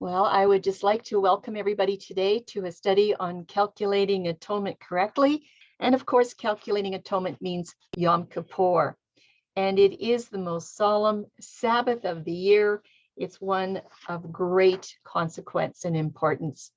Well, I would just like to welcome everybody today to a study on calculating atonement correctly. And of course, calculating atonement means Yom Kippur. And it is the most solemn Sabbath of the year. It's one of great consequence and importance.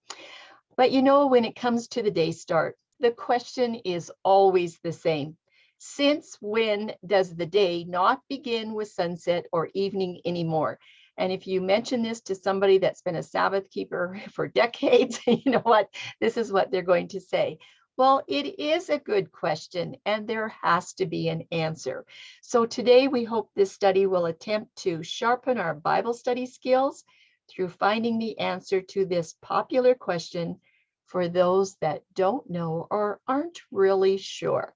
But you know, when it comes to the day start, the question is always the same. Since when does the day not begin with sunset or evening anymore? And if you mention this to somebody that's been a Sabbath keeper for decades, you know what? This is what they're going to say. Well, it is a good question, and there has to be an answer. So today we hope this study will attempt to sharpen our Bible study skills through finding the answer to this popular question for those that don't know or aren't really sure.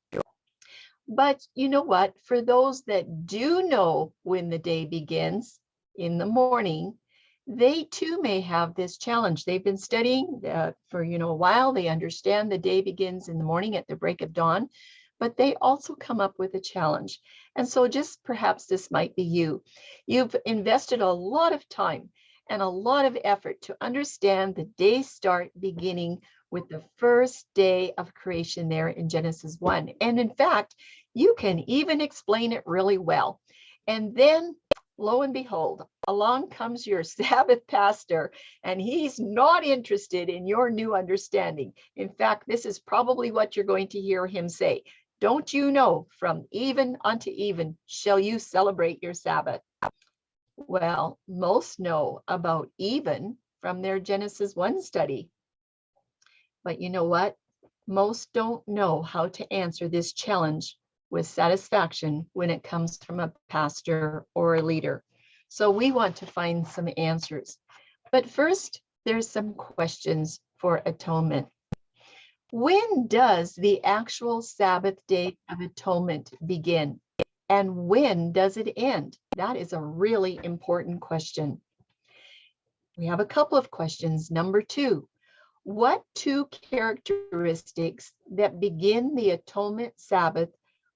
But you know what? For those that do know when the day begins in the morning, they too may have this challenge. They've been studying for a while. They understand the day begins in the morning at the break of dawn, but they also come up with a challenge. And so just perhaps this might be you. You've invested a lot of time and a lot of effort to understand the day start beginning with the first day of creation there in Genesis 1. And in fact, you can even explain it really well. And then, lo and behold, along comes your Sabbath pastor, and he's not interested in your new understanding. In fact, this is probably what you're going to hear him say. Don't you know, from even unto even shall you celebrate your Sabbath? Well, most know about even from their Genesis 1 study. But you know what? Most don't know how to answer this challenge with satisfaction when it comes from a pastor or a leader. So we want to find some answers. But first, there's some questions for atonement. When does the actual Sabbath day of atonement begin? And when does it end? That is a really important question. We have a couple of questions. Number 2, what 2 characteristics that begin the atonement Sabbath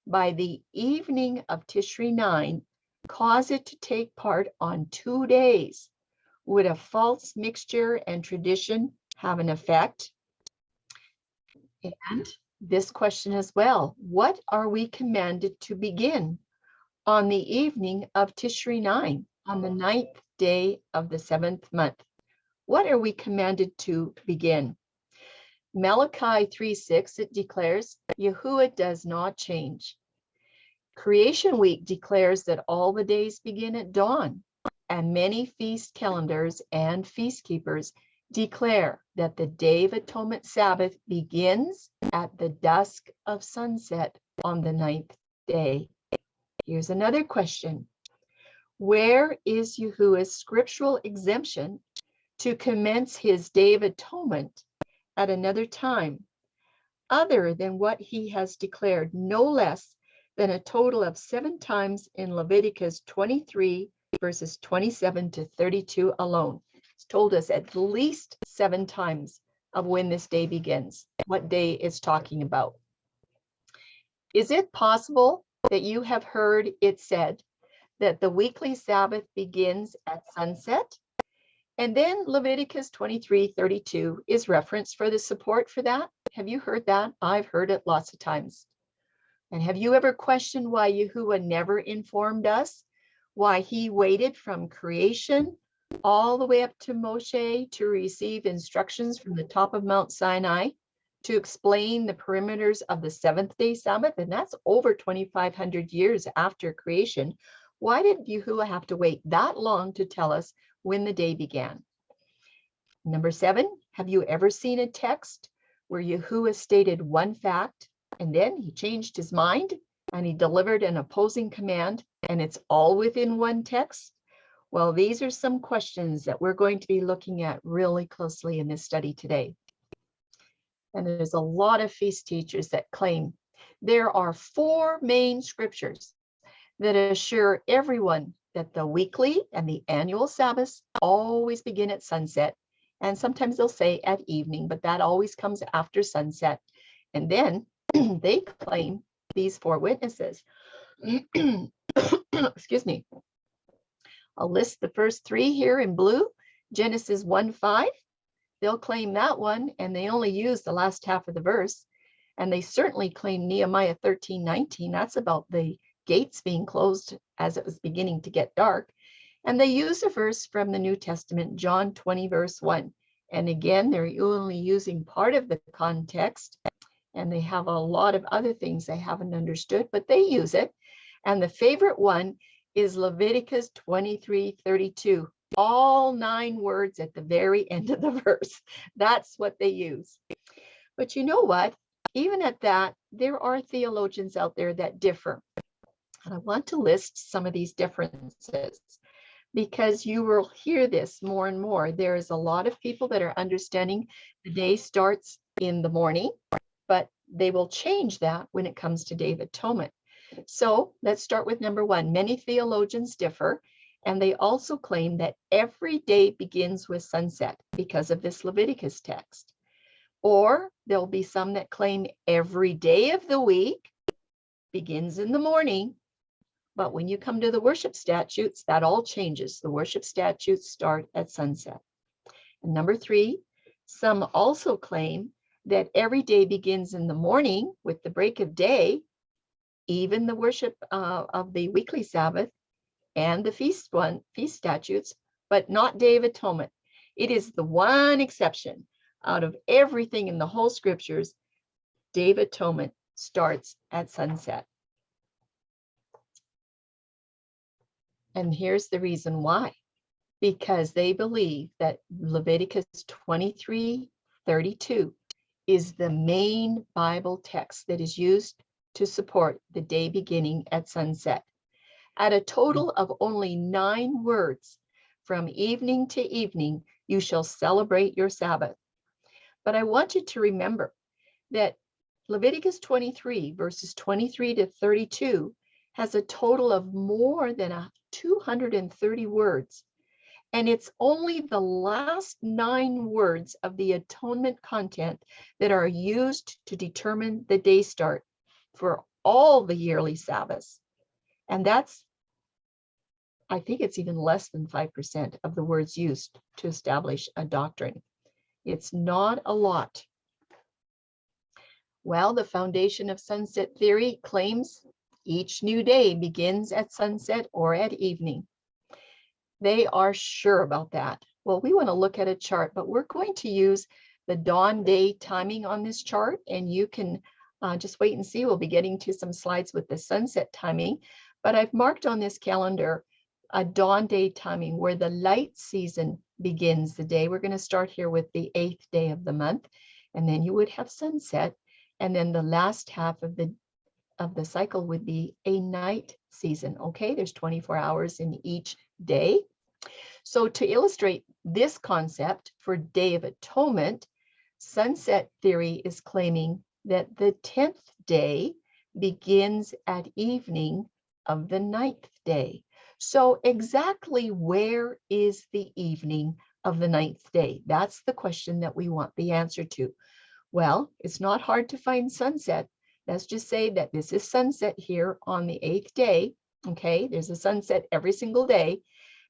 by the evening of Tishri 9 cause it to take part on 2 days? Would a false mixture and tradition have an effect? And this question as well, what are we commanded to begin on the evening of Tishri 9, on the 9th day of the 7th month? What are we commanded to begin? Malachi 3:6, it declares, Yahuah does not change. Creation Week declares that all the days begin at dawn, and many feast calendars and feast keepers declare that the Day of Atonement Sabbath begins at the dusk of sunset on the 9th day. Here's another question. Where is Yahuah's scriptural exemption to commence his Day of Atonement at another time, other than what he has declared no less than a total of 7 times in Leviticus 23, verses 27 to 32 alone? It's told us at least 7 times of when this day begins, what day it's talking about. Is it possible that you have heard it said that the weekly Sabbath begins at sunset? And then Leviticus 23:32 is referenced for the support for that. Have you heard that? I've heard it lots of times. And have you ever questioned why Yahuah never informed us why he waited from creation all the way up to Moshe to receive instructions from the top of Mount Sinai to explain the perimeters of the 7th day Sabbath? And that's over 2,500 years after creation. Why did Yahuah have to wait that long to tell us when the day began? Number 7, have you ever seen a text where Yahuah stated one fact and then he changed his mind and he delivered an opposing command, and it's all within one text? Well, these are some questions that we're going to be looking at really closely in this study today. And there's a lot of feast teachers that claim there are 4 main scriptures that assure everyone that the weekly and the annual Sabbaths always begin at sunset. And sometimes they'll say at evening, but that always comes after sunset. And then they claim these 4 witnesses. Excuse me. I'll list the first 3 here in blue. Genesis 1:5, they'll claim that one, and they only use the last half of the verse. And they certainly claim Nehemiah 13:19. That's about the gates being closed as it was beginning to get dark. And they use a verse from the New Testament, John 20, verse 1. And again, they're only using part of the context, and they have a lot of other things they haven't understood, but they use it. And the favorite one is Leviticus 23:32. All 9 words at the very end of the verse. That's what they use. But you know what? Even at that, there are theologians out there that differ. And I want to list some of these differences because you will hear this more and more. There is a lot of people that are understanding the day starts in the morning, but they will change that when it comes to Day of Atonement. So let's start with number 1. Many theologians differ, and they also claim that every day begins with sunset because of this Leviticus text. Or there'll be some that claim every day of the week begins in the morning. But when you come to the worship statutes, that all changes. The worship statutes start at sunset. And number 3, some also claim that every day begins in the morning with the break of day, even the worship of the weekly Sabbath and the feast statutes, but not Day of Atonement. It is the one exception out of everything in the whole scriptures. Day of Atonement starts at sunset. And here's the reason why. Because they believe that Leviticus 23:32 is the main Bible text that is used to support the day beginning at sunset. At a total of only 9 words, from evening to evening, you shall celebrate your Sabbath. But I want you to remember that Leviticus 23, verses 23 to 32, has a total of more than 230 words. And it's only the last 9 words of the atonement content that are used to determine the day start for all the yearly Sabbaths. And that's, I think it's even less than 5% of the words used to establish a doctrine. It's not a lot. Well, the foundation of sunset theory claims each new day begins at sunset or at evening. They are sure about that. Well, we want to look at a chart, but we're going to use the dawn day timing on this chart, and you can just wait and see. We'll be getting to some slides with the sunset timing, but I've marked on this calendar a dawn day timing where the light season begins the day. We're going to start here with the 8th day of the month, and then you would have sunset, and then the last half of the cycle would be a night season. Okay, there's 24 hours in each day. So to illustrate this concept for Day of Atonement, sunset theory is claiming that the 10th day begins at evening of the 9th day. So exactly where is the evening of the 9th day? That's the question that we want the answer to. Well, it's not hard to find sunset. Let's just say that this is sunset here on the 8th day. Okay, there's a sunset every single day.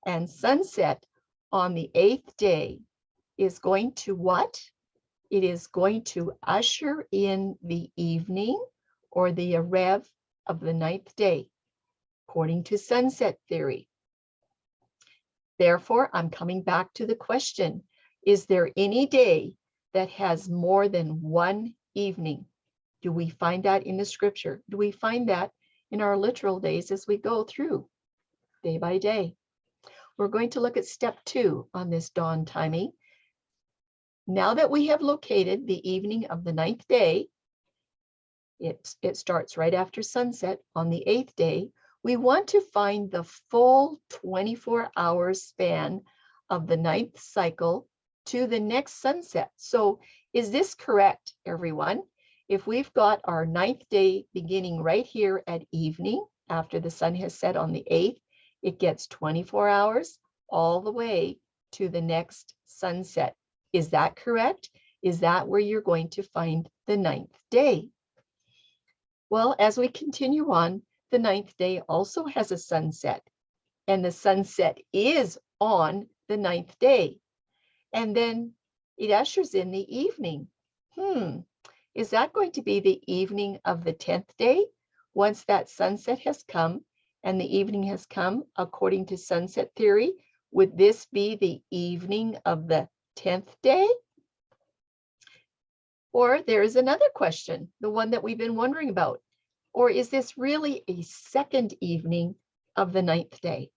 And sunset on the 8th day is going to what? It is going to usher in the evening or the Erev of the 9th day, according to sunset theory. Therefore, I'm coming back to the question, is there any day that has more than one evening? Do we find that in the scripture? Do we find that in our literal days as we go through day by day? We're going to look at step 2 on this dawn timing. Now that we have located the evening of the 9th day, it starts right after sunset on the 8th day. We want to find the full 24-hour span of the 9th cycle to the next sunset. So is this correct, everyone? If we've got our 9th day beginning right here at evening after the sun has set on the 8th, it gets 24 hours all the way to the next sunset. Is that correct? Is that where you're going to find the 9th day? Well, as we continue on, the 9th day also has a sunset, and the sunset is on the 9th day. and then it ushers in the evening. Is that going to be the evening of the 10th day once that sunset has come and the evening has come according to sunset theory? Would this be the evening of the 10th day? Or there is another question, the one that we've been wondering about. Or is this really a second evening of the 9th day?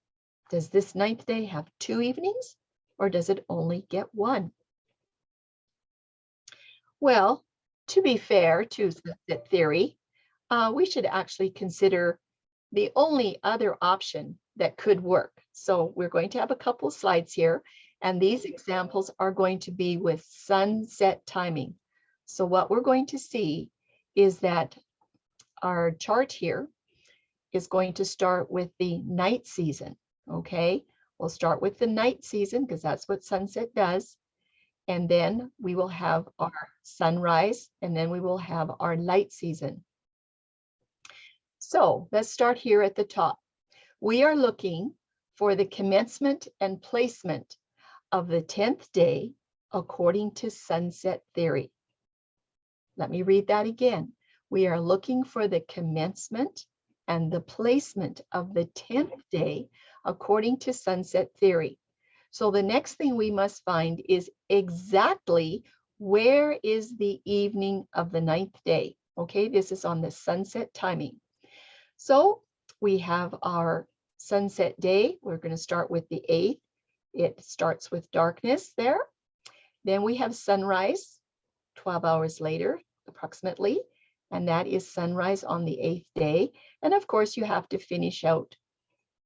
Does this 9th day have 2 evenings, or does it only get 1? Well, to be fair to sunset theory, we should actually consider the only other option that could work. So we're going to have a couple slides here, and these examples are going to be with sunset timing. So what we're going to see is that our chart here is going to start with the night season, okay? We'll start with the night season because that's what sunset does. And then we will have our sunrise, and then we will have our light season. So let's start here at the top. We are looking for the commencement and placement of the 10th day according to sunset theory. Let me read that again. We are looking for the commencement and the placement of the 10th day according to sunset theory. So the next thing we must find is exactly where is the evening of the 9th day. Okay, this is on the sunset timing. So we have our sunset day. We're going to start with the 8th. It starts with darkness there. Then we have sunrise 12 hours later, approximately, and that is sunrise on the 8th day. And of course, you have to finish out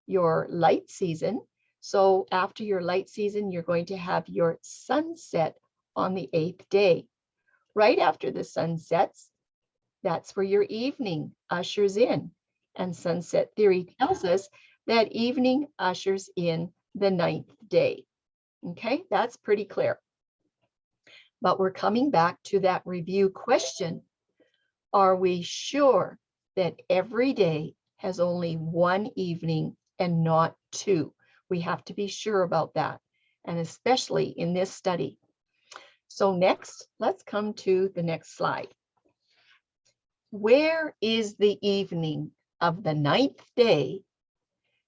your light season. So after your light season, you're going to have your sunset on the 8th day. Right after the sun sets, that's where your evening ushers in. And sunset theory tells us that evening ushers in the 9th day. Okay, that's pretty clear. But we're coming back to that review question. Are we sure that every day has only 1 evening and not 2? We have to be sure about that, and especially in this study. So next, let's come to the next slide. Where is the evening of the 9th day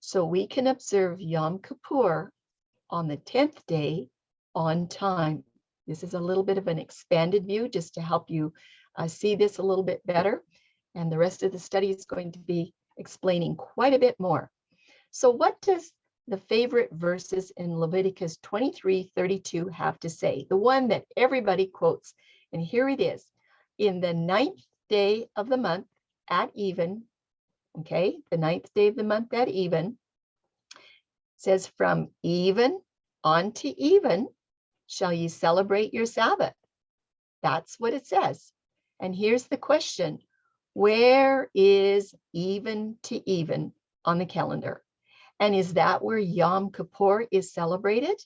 so we can observe Yom Kippur on the 10th day on time? This is a little bit of an expanded view just to help you see this a little bit better. And the rest of the study is going to be explaining quite a bit more. So what does the favorite verses in Leviticus 23:32 have to say? The one that everybody quotes. And here it is. In the 9th day of the month at even, okay, the 9th day of the month at even, says from even unto even shall ye celebrate your Sabbath. That's what it says. And here's the question. Where is even to even on the calendar? And is that where Yom Kippur is celebrated?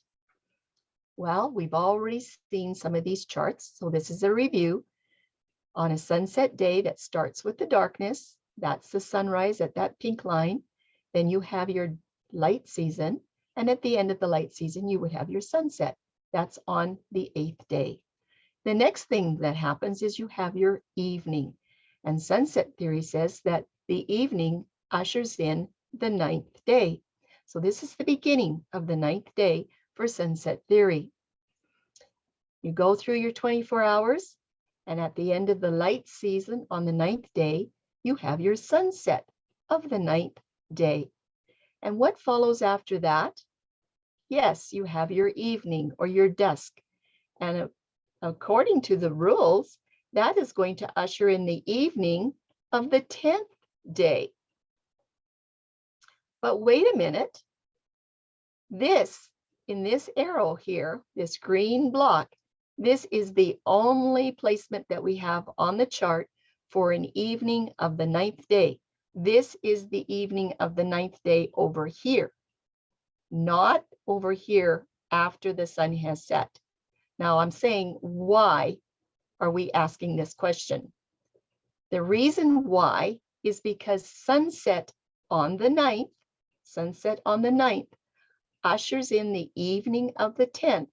Well, we've already seen some of these charts. So this is a review. On a sunset day that starts with the darkness, that's the sunrise at that pink line. Then you have your light season. And at the end of the light season, you would have your sunset. That's on the 8th day. The next thing that happens is you have your evening. And sunset theory says that the evening ushers in the 9th day. So this is the beginning of the 9th day for sunset theory. You go through your 24 hours, and at the end of the light season on the 9th day, you have your sunset of the 9th day. And what follows after that? Yes, you have your evening or your dusk. And according to the rules, that is going to usher in the evening of the 10th day. But wait a minute. This, in this arrow here, this green block, this is the only placement that we have on the chart for an evening of the 9th day. This is the evening of the 9th day over here, not over here after the sun has set. Now I'm saying, why are we asking this question? The reason why is because sunset on the 9th, ushers in the evening of the 10th.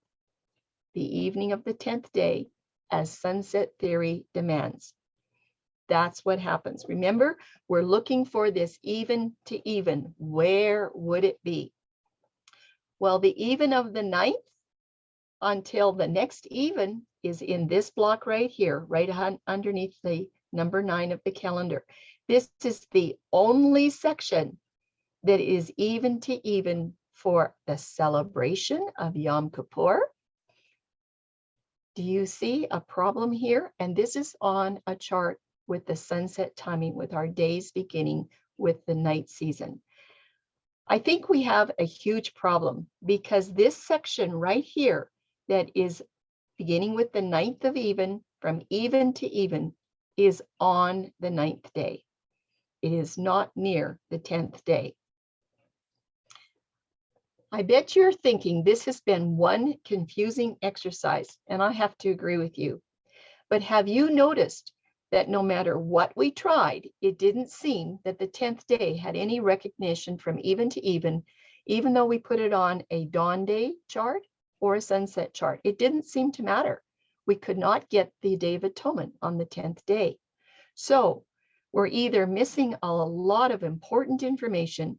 the evening of the 10th day, as sunset theory demands. That's what happens. Remember, we're looking for this even to even. Where would it be? Well, the even of the 9th until the next even is in this block right here, right underneath the number 9 of the calendar. This is the only section that is even to even for the celebration of Yom Kippur. Do you see a problem here? And this is on a chart with the sunset timing, with our days beginning with the night season. I think we have a huge problem because this section right here that is beginning with the 9th of even, from even to even, is on the 9th day. It is not near the 10th day. I bet you're thinking this has been one confusing exercise, and I have to agree with you. But have you noticed that no matter what we tried, it didn't seem that the 10th day had any recognition from even to even though we put it on a dawn day chart or a sunset chart? It didn't seem to matter. We could not get the Day of Atonement on the 10th day. So we're either missing a lot of important information,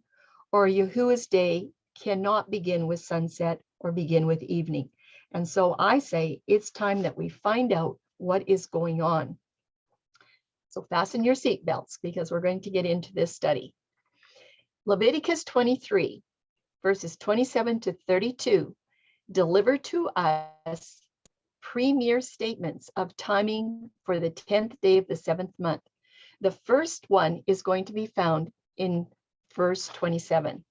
or Yahuah's day cannot begin with sunset or begin with evening. And so I say it's time that we find out what is going on. So fasten your seatbelts because we're going to get into this study. Leviticus 23, verses 27 to 32, deliver to us premier statements of timing for the 10th day of the 7th month. The first one is going to be found in verse 27.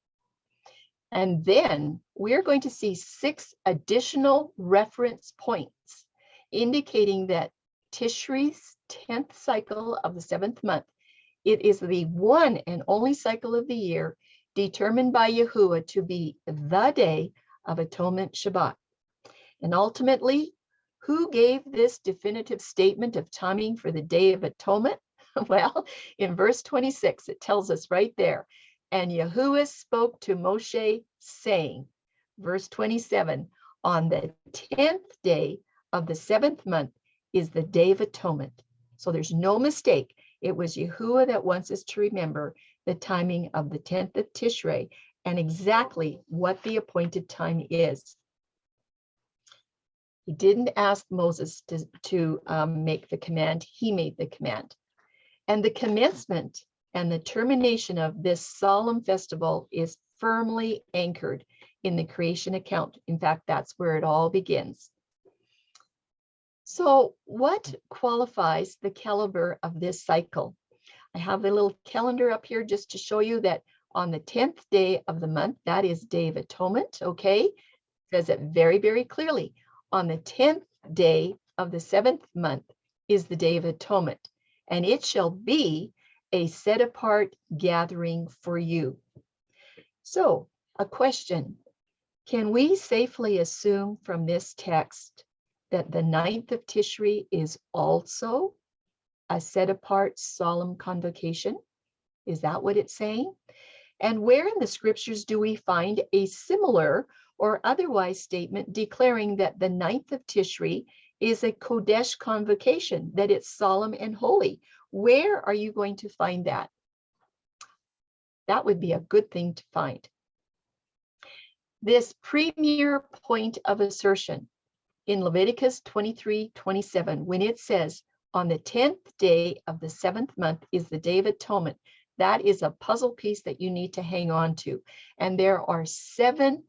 And then we're going to see 6 additional reference points indicating that Tishri's 10th cycle of the 7th month, it is the one and only cycle of the year determined by Yahuah to be the Day of Atonement, Shabbat. And ultimately, who gave this definitive statement of timing for the Day of Atonement? Well, in verse 26, it tells us right there, and Yahuah spoke to Moshe, saying, verse 27, on the 10th day of the 7th month is the Day of Atonement. So there's no mistake. It was Yahuah that wants us to remember the timing of the 10th of Tishrei and exactly what the appointed time is. He didn't ask Moses to make the command. He made the command. And the commencement and the termination of this solemn festival is firmly anchored in the creation account. In fact, that's where it all begins. So what qualifies the caliber of this cycle? I have a little calendar up here just to show you that on the 10th day of the month, that is Day of Atonement, okay? It says it very, very clearly. On the 10th day of the 7th month is the Day of Atonement, and it shall be a set apart gathering for you. So a question, can we safely assume from this text that the 9th of Tishri is also a set apart solemn convocation? Is that what it's saying? And where in the scriptures do we find a similar or otherwise statement declaring that the 9th of Tishri is a Kodesh convocation, that it's solemn and holy? Where are you going to find that? That would be a good thing to find. This premier point of assertion in Leviticus 23:27, when it says, on the 10th day of the 7th month is the Day of Atonement, that is a puzzle piece that you need to hang on to. And there are 7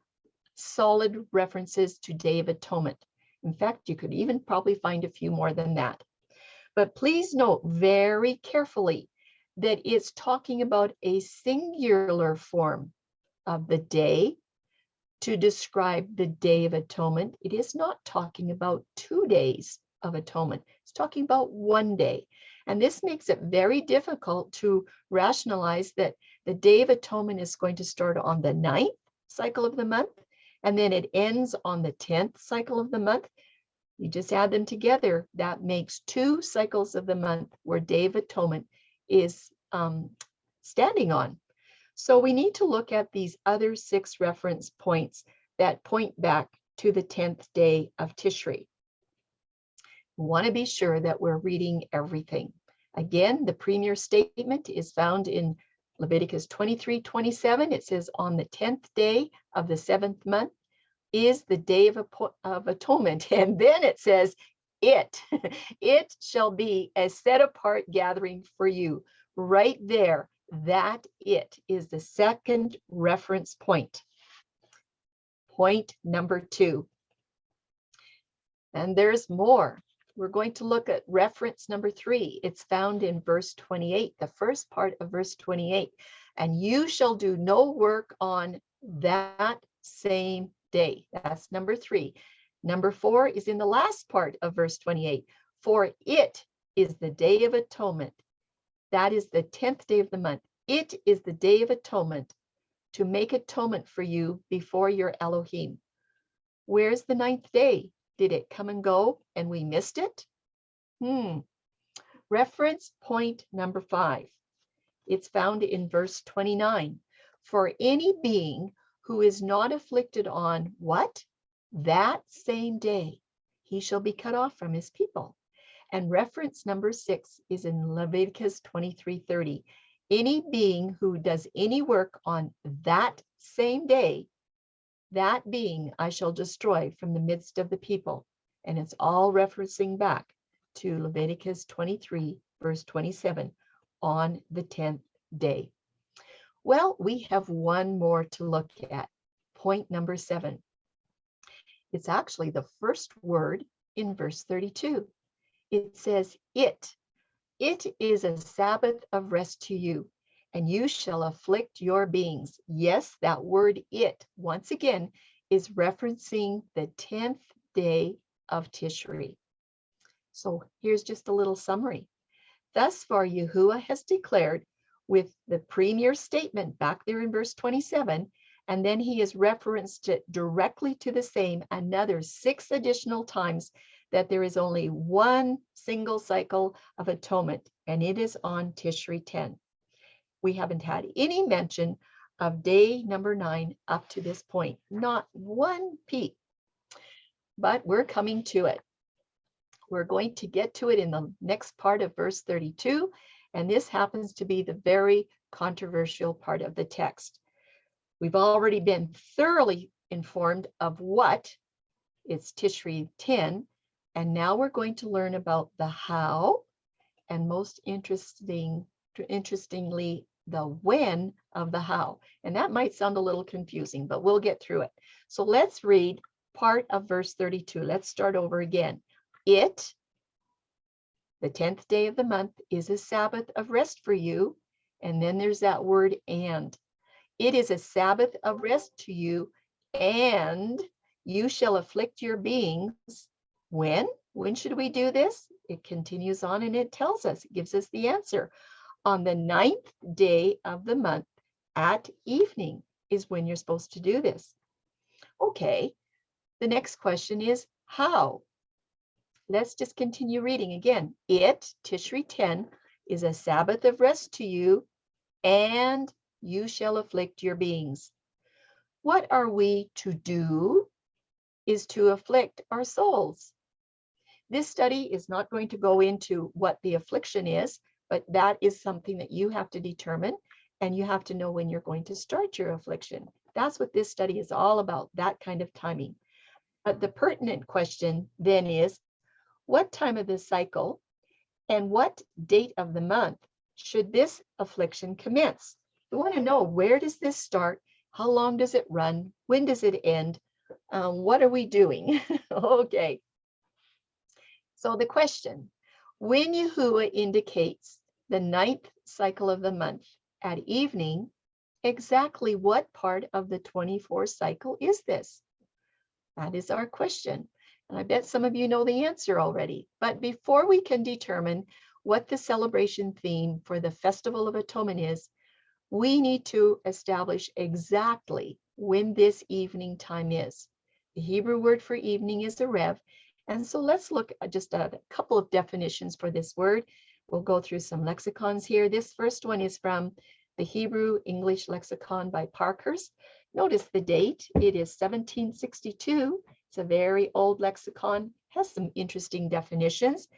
solid references to Day of Atonement. In fact, you could even probably find a few more than that. But please note very carefully that it's talking about a singular form of the day to describe the Day of Atonement. It is not talking about 2 days of atonement. It's talking about 1 day. And this makes it very difficult to rationalize that the Day of Atonement is going to start on the 9th cycle of the month, and then it ends on the 10th cycle of the month. You just add them together. That makes 2 cycles of the month where Day of Atonement is standing on. So we need to look at these other 6 reference points that point back to the 10th day of Tishri. We want to be sure that we're reading everything. Again, the premier statement is found in Leviticus 23:27. It says, on the 10th day of the 7th month is the day of atonement. And then it says, it shall be a set apart gathering for you. Right there, that it is the second reference point. Point number 2. And there's more. We're going to look at reference number 3. It's found in verse 28, the first part of verse 28. And you shall do no work on that same day. That's number 3. Number 4 is in the last part of verse 28. For it is the day of atonement. That is the 10th day of the month. It is the day of atonement to make atonement for you before your Elohim. Where's the 9th day? Did it come and go and we missed it? Reference point number 5. It's found in verse 29. For any being who is not afflicted on what? That same day, he shall be cut off from his people. And reference number 6 is in Leviticus 23:30. Any being who does any work on that same day, that being I shall destroy from the midst of the people. And it's all referencing back to Leviticus 23, verse 27, on the 10th day. Well, we have one more to look at. Point number 7. It's actually the first word in verse 32. It says, it is a Sabbath of rest to you, and you shall afflict your beings. Yes, that word it, once again, is referencing the 10th day of Tishri. So here's just a little summary. Thus far, Yahuah has declared with the premier statement back there in verse 27, and then he has referenced it directly to the same another 6 additional times, that there is only one single cycle of atonement, and it is on Tishri 10. We haven't had any mention of day number 9 up to this point, not one peep. But we're coming to it. We're going to get to it in the next part of verse 32, and this happens to be the very controversial part of the text. We've already been thoroughly informed of what it's Tishri 10, and now we're going to learn about the how, and most interestingly, the when of the how. And that might sound a little confusing, but we'll get through it. So let's read part of verse 32. Let's start over again. It, the 10th day of the month, is a Sabbath of rest for you. And then there's that word and. It is a Sabbath of rest to you, and you shall afflict your beings. When? When should we do this? It continues on and it tells us, it gives us the answer. On the 9th day of the month at evening is when you're supposed to do this. Okay, the next question is how? Let's just continue reading again. It, Tishri 10, is a Sabbath of rest to you, and you shall afflict your beings. What are we to do? Is to afflict our souls. This study is not going to go into what the affliction is, but that is something that you have to determine, and you have to know when you're going to start your affliction. That's what this study is all about, that kind of timing. But the pertinent question then is, what time of the cycle and what date of the month should this affliction commence? We want to know, where does this start? How long does it run? When does it end? What are we doing? Okay. So the question, when Yahuah indicates the 9th cycle of the month at evening, exactly what part of the 24 cycle is this? That is our question. And I bet some of you know the answer already. But before we can determine what the celebration theme for the Festival of Atonement is, we need to establish exactly when this evening time is. The Hebrew word for evening is a rev. And so let's look at just a couple of definitions for this word. We'll go through some lexicons here. This first one is from the Hebrew English lexicon by Parkhurst. Notice the date. It is 1762. It's a very old lexicon, has some interesting definitions.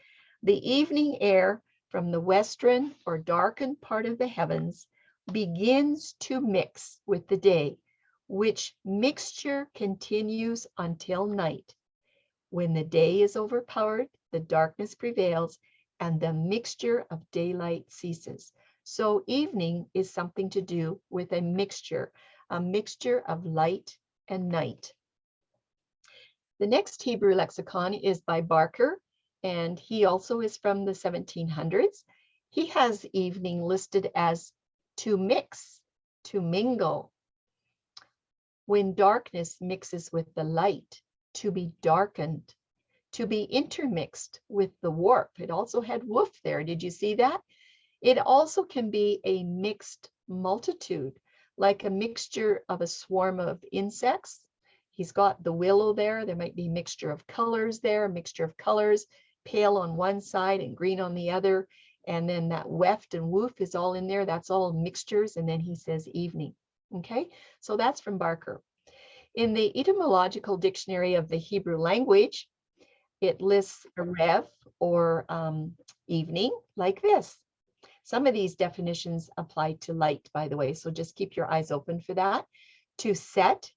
The evening air from the western or darkened part of the heavens begins to mix with the day, which mixture continues until night. When the day is overpowered, the darkness prevails, and the mixture of daylight ceases. So evening is something to do with a mixture of light and night. The next Hebrew lexicon is by Barker, and he also is from the 1700s. He has evening listed as to mix, to mingle. When darkness mixes with the light, to be darkened, to be intermixed with the warp. It also had woof there. Did you see that? It also can be a mixed multitude, like a mixture of a swarm of insects. He's got the willow there. There might be a mixture of colors there, a mixture of colors, pale on one side and green on the other. And then that weft and woof is all in there. That's all mixtures. And then he says evening. Okay, so that's from Barker. In the Etymological Dictionary of the Hebrew language, it lists a rev or evening like this. Some of these definitions apply to light, by the way, so just keep your eyes open for that. To set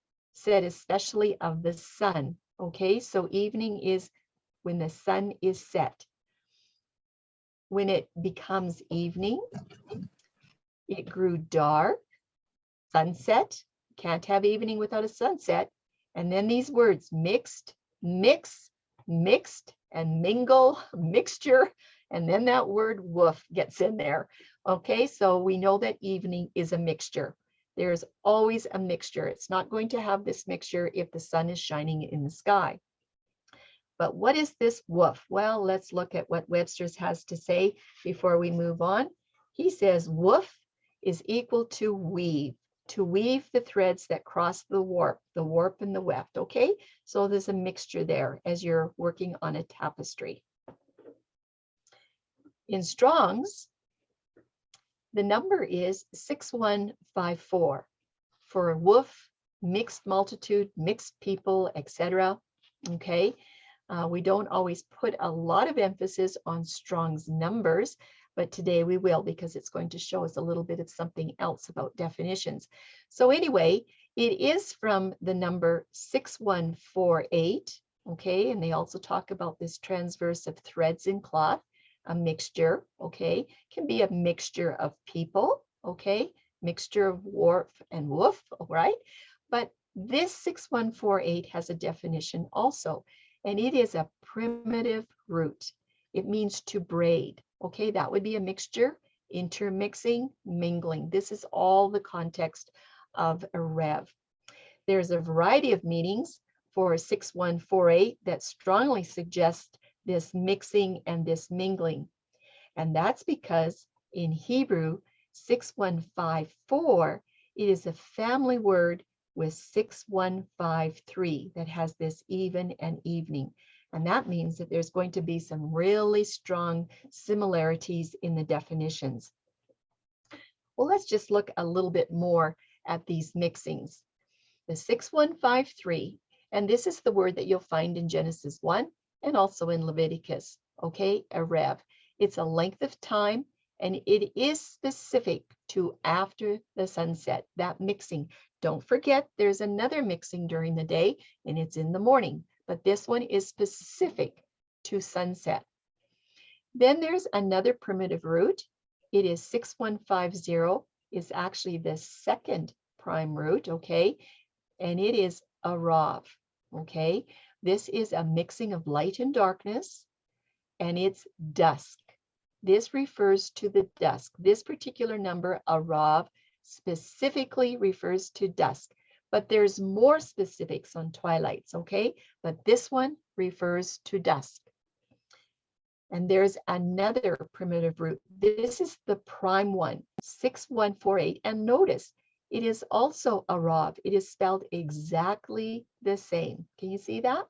especially of the sun. Okay, so evening is when the sun is set. When it becomes evening, it grew dark, sunset. Can't have evening without a sunset. And then these words mixed, mix, mixed, and mingle, mixture. And then that word woof gets in there. Okay, so we know that evening is a mixture. There's always a mixture. It's not going to have this mixture if the sun is shining in the sky. But what is this woof? Well, let's look at what Webster's has to say before we move on. He says woof is equal to weave the threads that cross the warp and the weft, okay? So there's a mixture there as you're working on a tapestry. In Strong's, the number is 6154 for a woof, mixed multitude, mixed people, etc. Okay, we don't always put a lot of emphasis on Strong's numbers, but today we will because it's going to show us a little bit of something else about definitions. So anyway, it is from the number 6148, okay, and they also talk about this transverse of threads in cloth, a mixture, okay, can be a mixture of people, okay, mixture of warp and woof, all right, but this 6148 has a definition also, and it is a primitive root. It means to braid. Okay, that would be a mixture, intermixing, mingling. This is all the context of a rev. There's a variety of meanings for 6148 that strongly suggest this mixing and this mingling. And that's because in Hebrew, 6154, it is a family word with 6153 that has this even and evening. And that means that there's going to be some really strong similarities in the definitions. Well, let's just look a little bit more at these mixings. The 6153, and this is the word that you'll find in Genesis 1 and also in Leviticus, okay, a rev. It's a length of time, and it is specific to after the sunset, that mixing. Don't forget, there's another mixing during the day, and it's in the morning. But this one is specific to sunset. Then there's another primitive root. It is 6150, is actually the second prime root, okay? And it is a rav, okay? This is a mixing of light and darkness, and it's dusk. This refers to the dusk. This particular number, a rav, specifically refers to dusk. But there's more specifics on twilights, okay? But this one refers to dusk. And there's another primitive root. This is the prime one, 6148. And notice, it is also a rav. It is spelled exactly the same. Can you see that?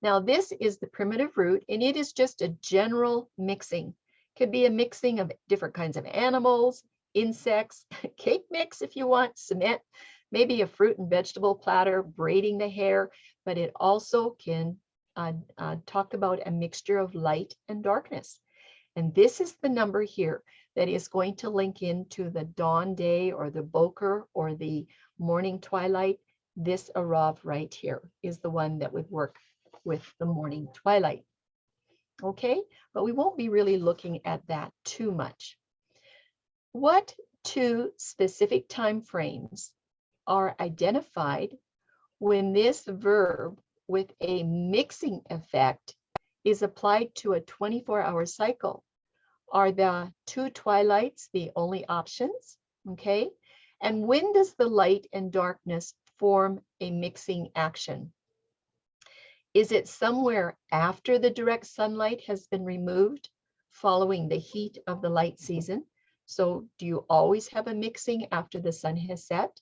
Now, this is the primitive root, and it is just a general mixing. Could be a mixing of different kinds of animals, insects, cake mix if you want, cement. maybe a fruit and vegetable platter, braiding the hair, but it also can talk about a mixture of light and darkness. And this is the number here that is going to link into the dawn day or the boker or the morning twilight. This Arav right here is the one that would work with the morning twilight. Okay, but we won't be really looking at that too much. What two specific time frames are identified when this verb with a mixing effect is applied to a 24-hour cycle? Are the two twilights the only options? Okay, and when does the light and darkness form a mixing action? Is it somewhere after the direct sunlight has been removed following the heat of the light season? So do you always have a mixing after the sun has set?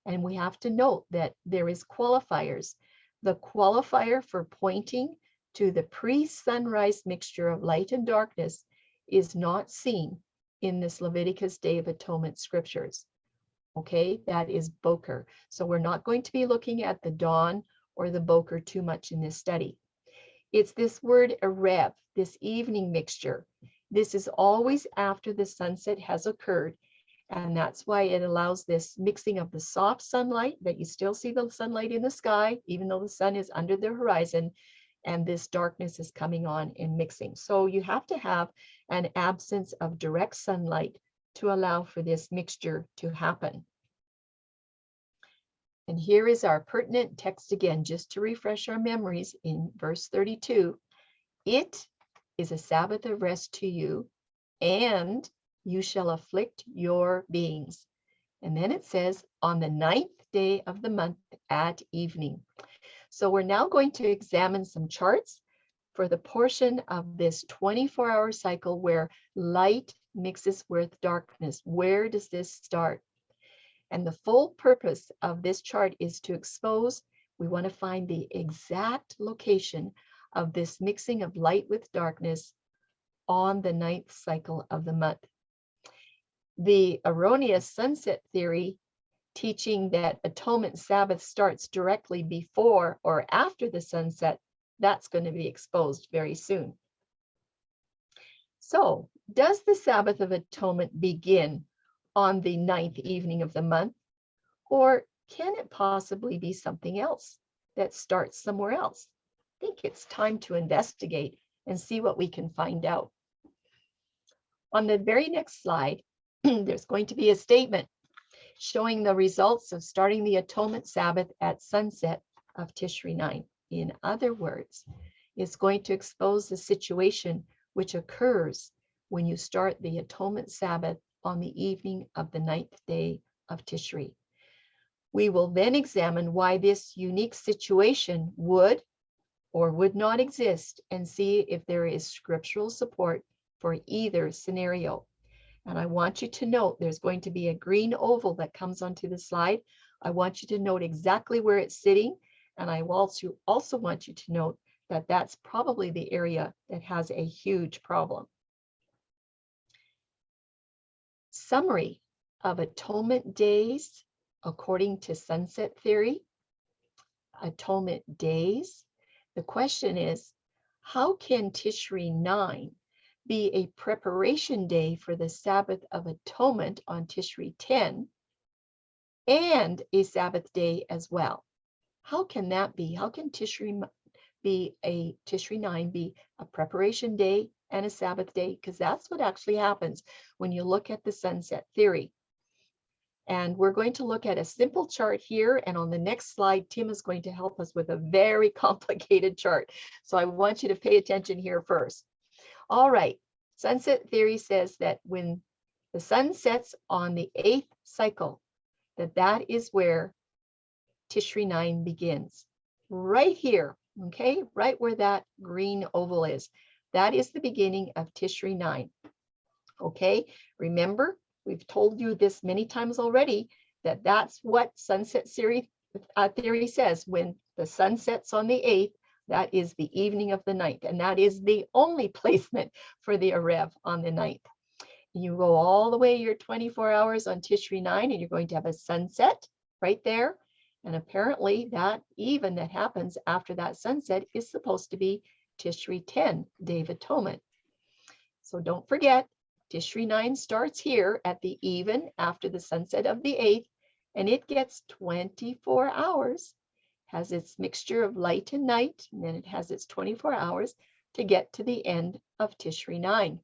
And we have to note that there is qualifiers. The qualifier for pointing to the pre-sunrise mixture of light and darkness is not seen in this Leviticus Day of Atonement scriptures. Okay, that is boker. So we're not going to be looking at the dawn or the boker too much in this study. It's this word erev, this evening mixture. This is always after the sunset has occurred, and that's why it allows this mixing of the soft sunlight, that you still see the sunlight in the sky, even though the sun is under the horizon, and this darkness is coming on and mixing. So you have to have an absence of direct sunlight to allow for this mixture to happen. And here is our pertinent text again, just to refresh our memories in verse 32. It is a Sabbath of rest to you, and you shall afflict your beings. And then it says, on the 9th day of the month at evening. So we're now going to examine some charts for the portion of this 24-hour cycle where light mixes with darkness. Where does this start? And the full purpose of this chart is to expose, we want to find the exact location of this mixing of light with darkness on the 9th cycle of the month. The erroneous sunset theory, teaching that Atonement Sabbath starts directly before or after the sunset, that's going to be exposed very soon. So, does the Sabbath of Atonement begin on the 9th evening of the month, or can it possibly be something else that starts somewhere else? I think it's time to investigate and see what we can find out. On the very next slide, there's going to be a statement showing the results of starting the Atonement Sabbath at sunset of Tishri 9. In other words, it's going to expose the situation which occurs when you start the Atonement Sabbath on the evening of the 9th day of Tishri. We will then examine why this unique situation would or would not exist and see if there is scriptural support for either scenario. And I want you to note there's going to be a green oval that comes onto the slide. I want you to note exactly where it's sitting. And I also want you to note that that's probably the area that has a huge problem. Summary of atonement days according to sunset theory. Atonement days. The question is, how can Tishri 9 be a preparation day for the Sabbath of Atonement on Tishri 10 and a Sabbath day as well? How can that be? How can Tishri 9 be a preparation day and a Sabbath day? Because that's what actually happens when you look at the sunset theory. And we're going to look at a simple chart here. And on the next slide, Tim is going to help us with a very complicated chart. So I want you to pay attention here first. All right, sunset theory says that when the sun sets on the 8th cycle, that is where Tishri 9 begins. Right here, okay, right where that green oval is. That is the beginning of Tishri 9. Okay, remember, we've told you this many times already, that that's what sunset theory says. When the sun sets on the 8th, that is the evening of the 9th, and that is the only placement for the Erev on the 9th. You go all the way your 24 hours on Tishri 9, and you're going to have a sunset, right there. And apparently that even that happens after that sunset is supposed to be Tishri 10, Day of Atonement. So don't forget, Tishri 9 starts here at the even after the sunset of the 8th, and it gets 24 hours, has its mixture of light and night, and then it has its 24 hours to get to the end of Tishri 9.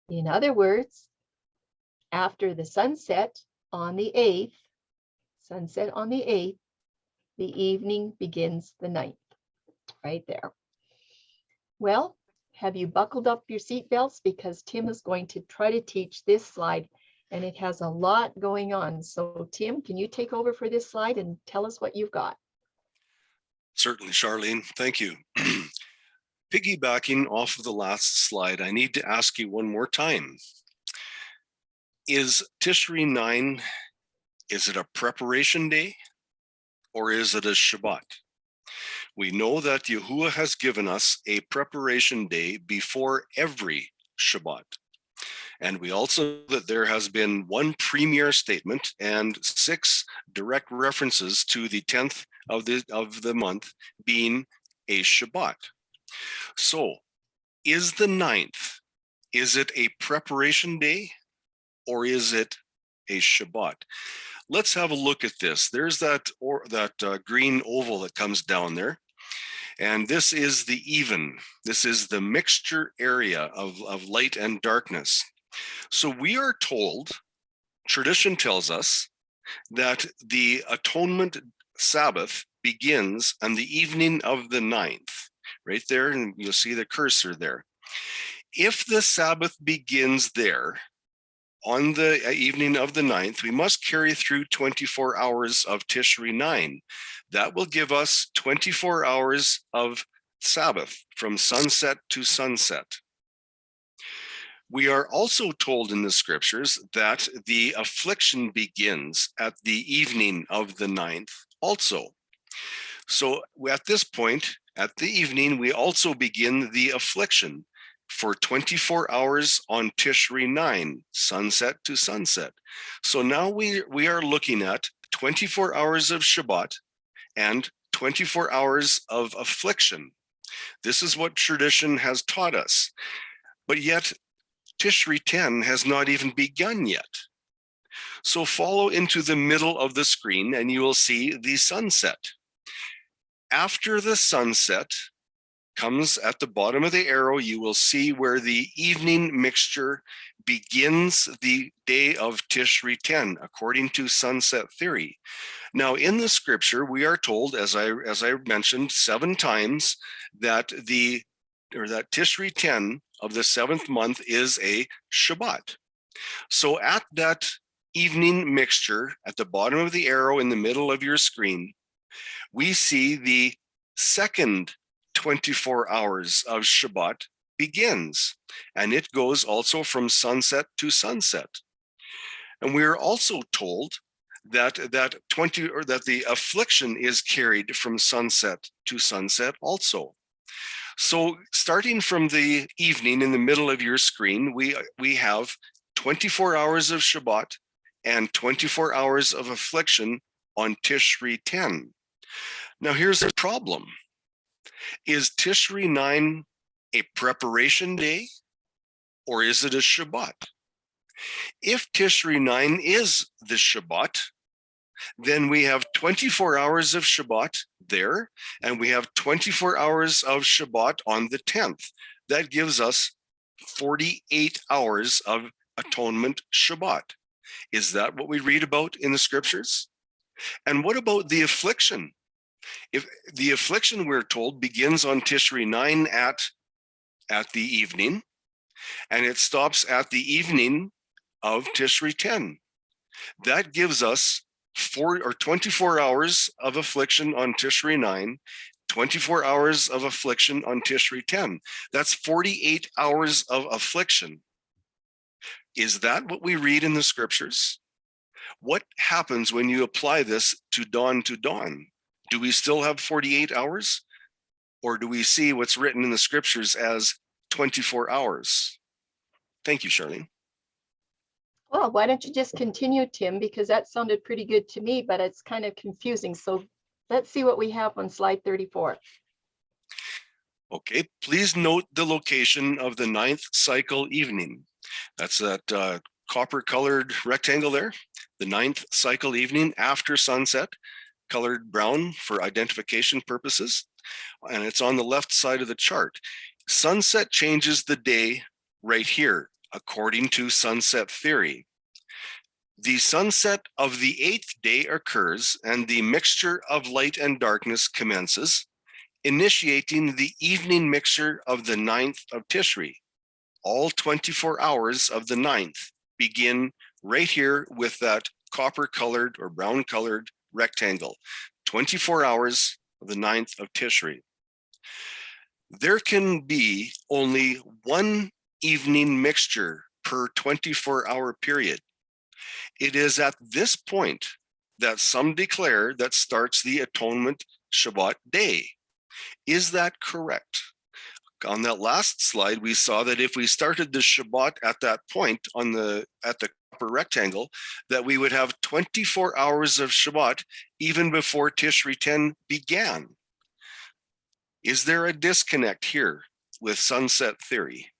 In other words, after the sunset on the 8th, the evening begins the 9th, right there. Well, have you buckled up your seatbelts? Because Tim is going to try to teach this slide, and it has a lot going on. So Tim, can you take over for this slide and tell us what you've got? Certainly, Charlene. Thank you. Piggybacking off of the last slide, I need to ask you one more time. Is Tishri 9, is it a preparation day or is it a Shabbat? We know that Yahuah has given us a preparation day before every Shabbat. And we also know that there has been one premier statement and 6 direct references to the 10th of the month being a Shabbat. So is the 9th, is it a preparation day or is it a Shabbat? Let's have a look at this. There's that green oval that comes down there. And this is the even. This is the mixture area of light and darkness. So we are told, tradition tells us, that the Atonement Sabbath begins on the evening of the 9th. Right there, and you'll see the cursor there. If the Sabbath begins there on the evening of the 9th, we must carry through 24 hours of Tishri 9. That will give us 24 hours of Sabbath from sunset to sunset. We are also told in the scriptures that the affliction begins at the evening of the 9th also. So at this point, at the evening, we also begin the affliction for 24 hours on Tishri 9, sunset to sunset. So now we are looking at 24 hours of Shabbat and 24 hours of affliction. This is what tradition has taught us. But yet, Tishri 10 has not even begun yet. So follow into the middle of the screen and you will see the sunset. After the sunset comes at the bottom of the arrow, you will see where the evening mixture begins the day of Tishri 10, according to sunset theory. Now, in the scripture, we are told, as I mentioned 7 times, that that Tishri 10 of the 7th month is a Shabbat. So at that evening mixture, at the bottom of the arrow in the middle of your screen, we see the second 24 hours of Shabbat begins, and it goes also from sunset to sunset. And we are also told that the affliction is carried from sunset to sunset also. So starting from the evening in the middle of your screen, we have 24 hours of Shabbat and 24 hours of affliction on Tishri 10. Now here's the problem. Is Tishri 9 a preparation day or is it a Shabbat? If Tishri 9 is the Shabbat, then we have 24 hours of Shabbat there, and we have 24 hours of Shabbat on the 10th. That gives us 48 hours of Atonement Shabbat. Is that what we read about in the scriptures? And what about the affliction? If the affliction, we're told, begins on Tishri 9 at the evening, and it stops at the evening of Tishri 10. That gives us 24 hours of affliction on Tishri 9, 24 hours of affliction on Tishri 10. That's 48 hours of affliction. Is that what we read in the scriptures? What happens when you apply this to dawn to dawn? Do we still have 48 hours? Or do we see what's written in the scriptures as 24 hours? Thank you, Charlene. Well, why don't you just continue, Tim, because that sounded pretty good to me, but it's kind of confusing. So let's see what we have on slide 34. Okay, please note the location of the 9th cycle evening. That's that copper colored rectangle there, the 9th cycle evening after sunset, colored brown for identification purposes. And it's on the left side of the chart. Sunset changes the day right here, according to sunset theory. The sunset of the 8th day occurs and the mixture of light and darkness commences, initiating the evening mixture of the 9th of Tishri. All 24 hours of the 9th begin right here with that copper colored or brown colored rectangle. 24 hours of the 9th of Tishri. There can be only one evening mixture per 24-hour period. It is at this point that some declare that starts the Atonement Shabbat day. Is that correct? On that last slide, we saw that if we started the Shabbat at that point at the upper rectangle, that we would have 24 hours of Shabbat even before Tishri 10 began. Is there a disconnect here with sunset theory?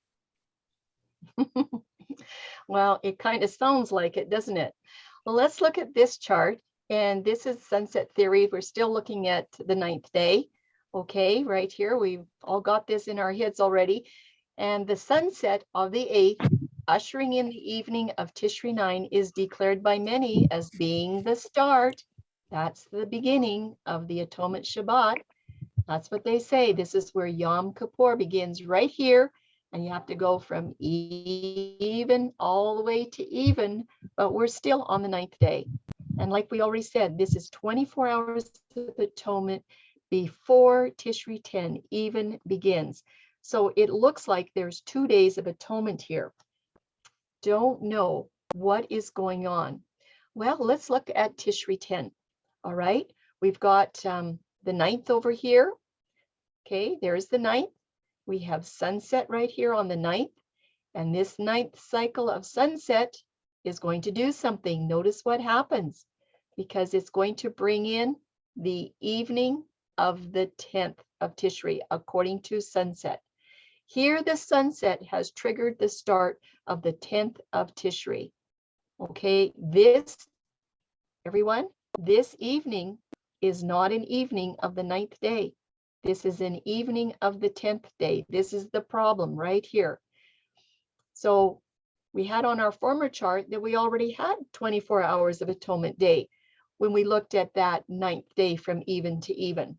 Well, it kind of sounds like it, doesn't it? Well, let's look at this chart. And this is sunset theory. We're still looking at the 9th day. Okay, right here, we've all got this in our heads already. And the sunset of the 8th, ushering in the evening of Tishri 9, is declared by many as being the start. That's the beginning of the Atonement Shabbat. That's what they say. This is where Yom Kippur begins right here. And you have to go from even all the way to even, but we're still on the 9th day. And like we already said, this is 24 hours of atonement before Tishri 10 even begins. So it looks like there's 2 days of atonement here. Don't know what is going on. Well, let's look at Tishri 10. All right, we've got the 9th over here. Okay, there's the 9th. We have sunset right here on the 9th. And this 9th cycle of sunset is going to do something. Notice what happens, because it's going to bring in the evening of the 10th of Tishri, according to sunset. Here, the sunset has triggered the start of the 10th of Tishri. Okay, everyone, this evening is not an evening of the 9th day. This is an evening of the 10th day. This is the problem right here. So we had on our former chart that we already had 24 hours of atonement day when we looked at that 9th day from even to even.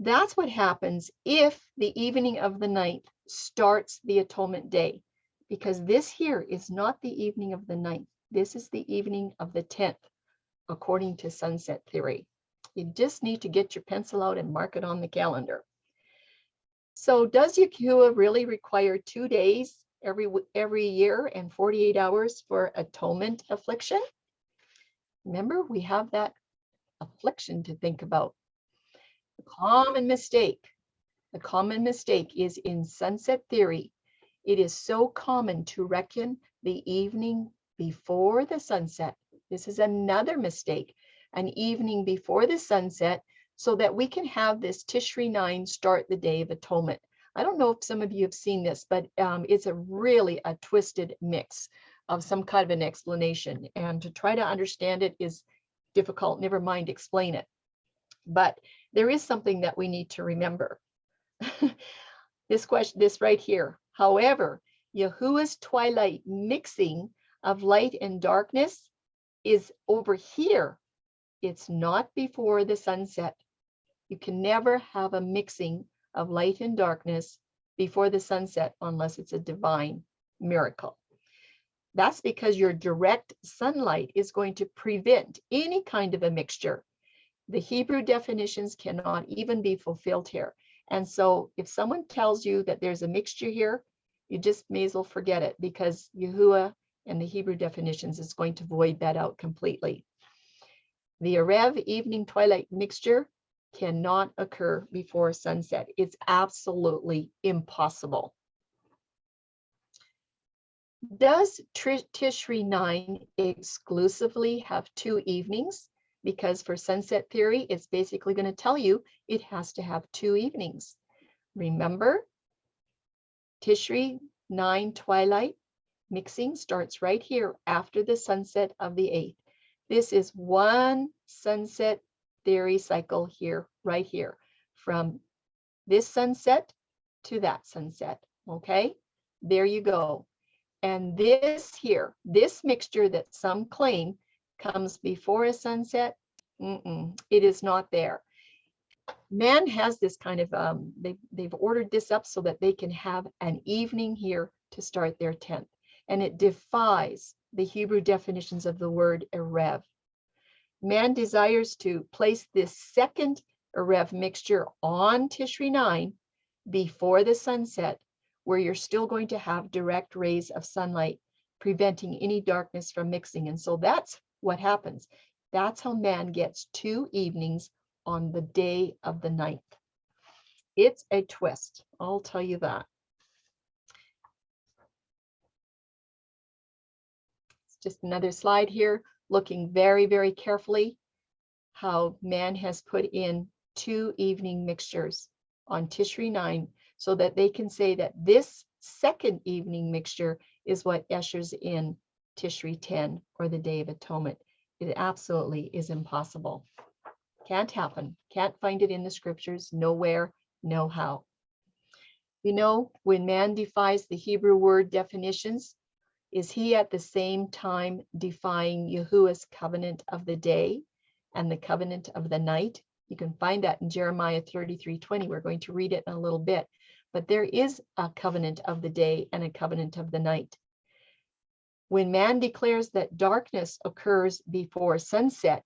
That's what happens if the evening of the 9th starts the atonement day, because this here is not the evening of the 9th. This is the evening of the 10th, according to sunset theory. You just need to get your pencil out and mark it on the calendar. So does Yahuah really require 2 days every year and 48 hours for atonement affliction? Remember, we have that affliction to think about. The common mistake is in sunset theory. It is so common to reckon the evening before the sunset. This is another mistake. An evening before the sunset, so that we can have this Tishri 9 start the Day of Atonement. I don't know if some of you have seen this, but it's really a twisted mix of some kind of an explanation. And to try to understand it is difficult, never mind explain it. But there is something that we need to remember. This right here. However, Yahuah's twilight mixing of light and darkness is over here. It's not before the sunset. You can never have a mixing of light and darkness before the sunset unless it's a divine miracle. That's because your direct sunlight is going to prevent any kind of a mixture. The Hebrew definitions cannot even be fulfilled here. And so if someone tells you that there's a mixture here, you just may as well forget it, because Yahuah and the Hebrew definitions is going to void that out completely. The Erev evening twilight mixture cannot occur before sunset. It's absolutely impossible. Does Tishri 9 exclusively have 2 evenings? Because for sunset theory, it's basically going to tell you it has to have 2 evenings. Remember, Tishri 9 twilight mixing starts right here after the sunset of the 8th. This is one sunset theory cycle here, right here, from this sunset to that sunset, okay? There you go. And this here, this mixture that some claim comes before a sunset, it is not there. Man has this kind of, they've ordered this up so that they can have an evening here to start their 10th. And it defies the Hebrew definitions of the word erev. Man desires to place this second erev mixture on Tishri 9 before the sunset, where you're still going to have direct rays of sunlight, preventing any darkness from mixing. And so that's what happens. That's how man gets 2 evenings on the day of the 9th. It's a twist, I'll tell you that. It's just another slide here, looking very, very carefully how man has put in 2 evening mixtures on Tishri 9, so that they can say that this second evening mixture is what ushers in Tishri 10, or the Day of Atonement. It absolutely is impossible. Can't happen. Can't find it in the scriptures. Nowhere, no how. You know, when man defies the Hebrew word definitions, is he at the same time defying Yahuah's covenant of the day and the covenant of the night? You can find that in Jeremiah 33:20. We're going to read it in a little bit. But there is a covenant of the day and a covenant of the night. When man declares that darkness occurs before sunset,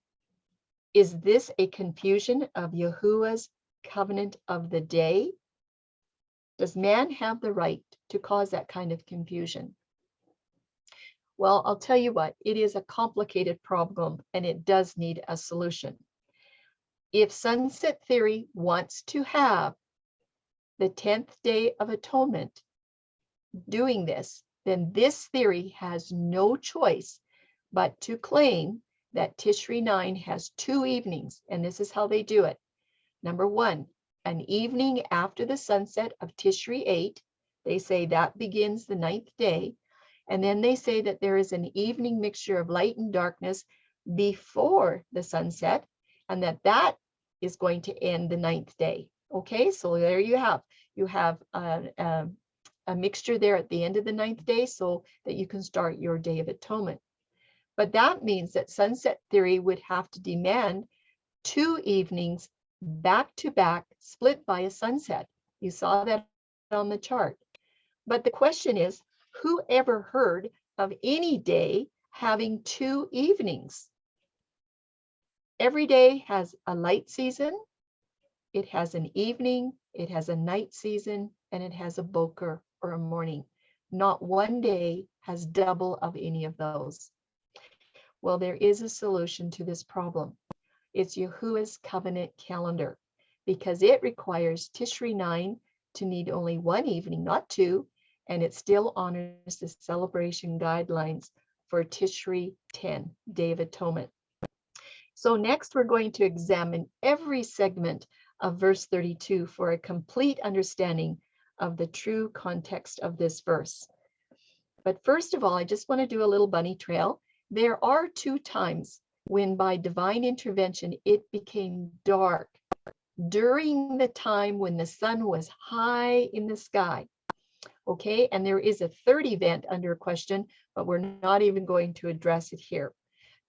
is this a confusion of Yahuah's covenant of the day? Does man have the right to cause that kind of confusion? Well, I'll tell you what, it is a complicated problem and it does need a solution. If sunset theory wants to have the 10th Day of Atonement doing this, then this theory has no choice but to claim that Tishri 9 has 2 evenings, and this is how they do it. Number 1, an evening after the sunset of Tishri 8, they say that begins the 9th day, and then they say that there is an evening mixture of light and darkness before the sunset, and that is going to end the 9th day. Okay, so there you have a mixture there at the end of the 9th day so that you can start your Day of Atonement. But that means that sunset theory would have to demand 2 evenings back to back, split by a sunset. You saw that on the chart. But the question is, who ever heard of any day having 2 evenings? Every day has a light season, it has an evening, it has a night season, and it has a boker, or a morning. Not one day has double of any of those. Well, there is a solution to this problem. It's Yahuah's covenant calendar, because it requires Tishri 9 to need only 1 evening, not 2, and it still honors the celebration guidelines for Tishri 10, Day of Atonement. So next we're going to examine every segment of verse 32 for a complete understanding of the true context of this verse. But first of all, I just want to do a little bunny trail. There are 2 times when by divine intervention it became dark during the time when the sun was high in the sky. Okay, and there is a 3rd event under question, but we're not even going to address it here.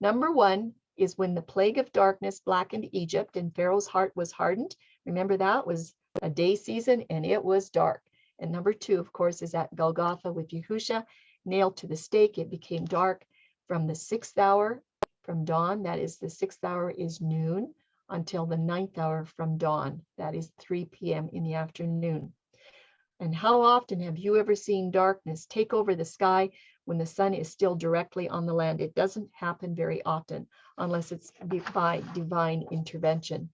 Number 1 is when the plague of darkness blackened Egypt and Pharaoh's heart was hardened. Remember, that was a day season and it was dark. And number 2, of course, is at Golgotha with Yahushua nailed to the stake. It became dark from the 6th hour from dawn, that is the 6th hour is noon, until the 9th hour from dawn, that is 3 p.m. in the afternoon. And how often have you ever seen darkness take over the sky when the sun is still directly on the land? It doesn't happen very often unless it's by divine intervention.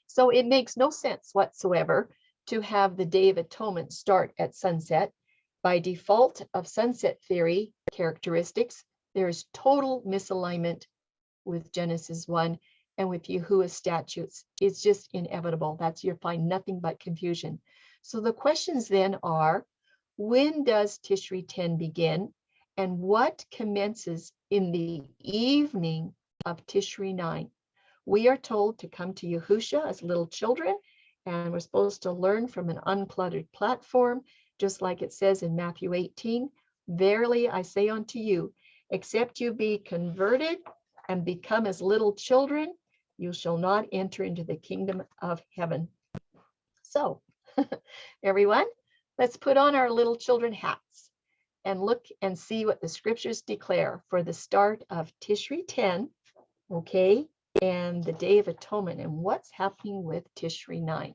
So it makes no sense whatsoever to have the Day of Atonement start at sunset. By default of sunset theory characteristics, there is total misalignment with Genesis 1 and with Yahuah's statutes. It's just inevitable. You'll find nothing but confusion. So the questions then are, when does Tishri 10 begin? And what commences in the evening of Tishri 9? We are told to come to Yahusha as little children, and we're supposed to learn from an uncluttered platform, just like it says in Matthew 18, verily I say unto you, except you be converted and become as little children, you shall not enter into the kingdom of heaven. So, everyone, let's put on our little children hats and look and see what the scriptures declare for the start of Tishri 10, okay, and the Day of Atonement and what's happening with Tishri 9.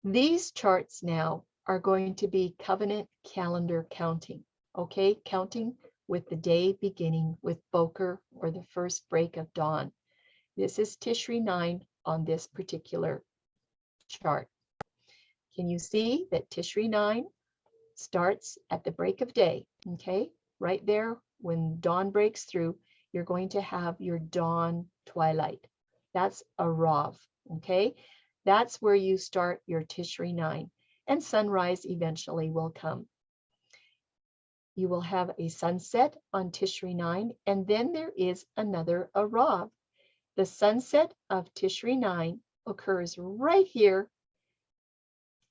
These charts now are going to be covenant calendar counting, okay, counting with the day beginning with Boker, or the first break of dawn. This is Tishri 9 on this particular chart. Can you see that Tishri 9 starts at the break of day, okay? Right there, when dawn breaks through, you're going to have your dawn twilight. That's a Rav, okay? That's where you start your Tishri 9, and sunrise eventually will come. You will have a sunset on Tishri 9, and then there is another Arav. The sunset of Tishri 9 occurs right here,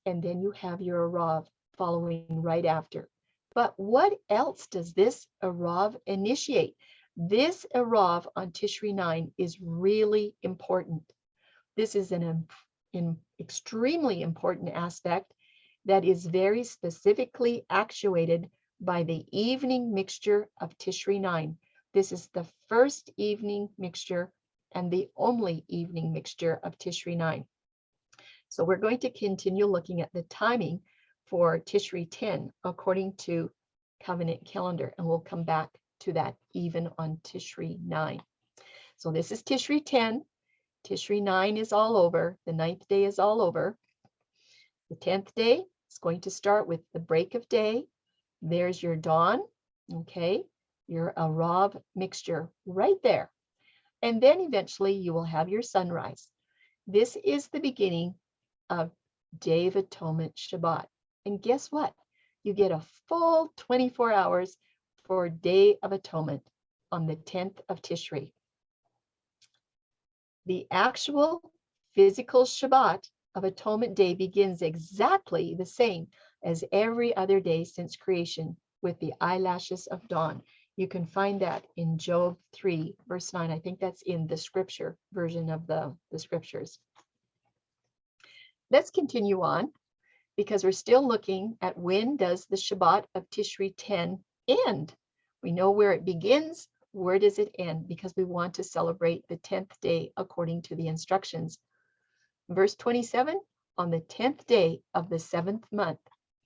and then you have your Arav following right after. But what else does this Arav initiate? This Arav on Tishri 9 is really important. This is an extremely important aspect that is very specifically actuated by the evening mixture of Tishri 9. This is the first evening mixture and the only evening mixture of Tishri 9. So we're going to continue looking at the timing for Tishri 10 according to covenant calendar, and we'll come back to that even on Tishri 9. So this is Tishri 10. Tishri 9 is all over. The 9th day is all over. The 10th day is going to start with the break of day. There's your dawn, okay? Your Arav mixture right there. And then eventually you will have your sunrise. This is the beginning of Day of Atonement Shabbat. And guess what? You get a full 24 hours for Day of Atonement on the 10th of Tishri. The actual physical Shabbat of Atonement Day begins exactly the same as every other day since creation, with the eyelashes of dawn. You can find that in Job 3, verse 9. I think that's in the scripture version of the scriptures. Let's continue on, because we're still looking at when does the Shabbat of Tishri 10 end. We know where it begins. Where does it end? Because we want to celebrate the 10th day according to the instructions. Verse 27, on the 10th day of the 7th month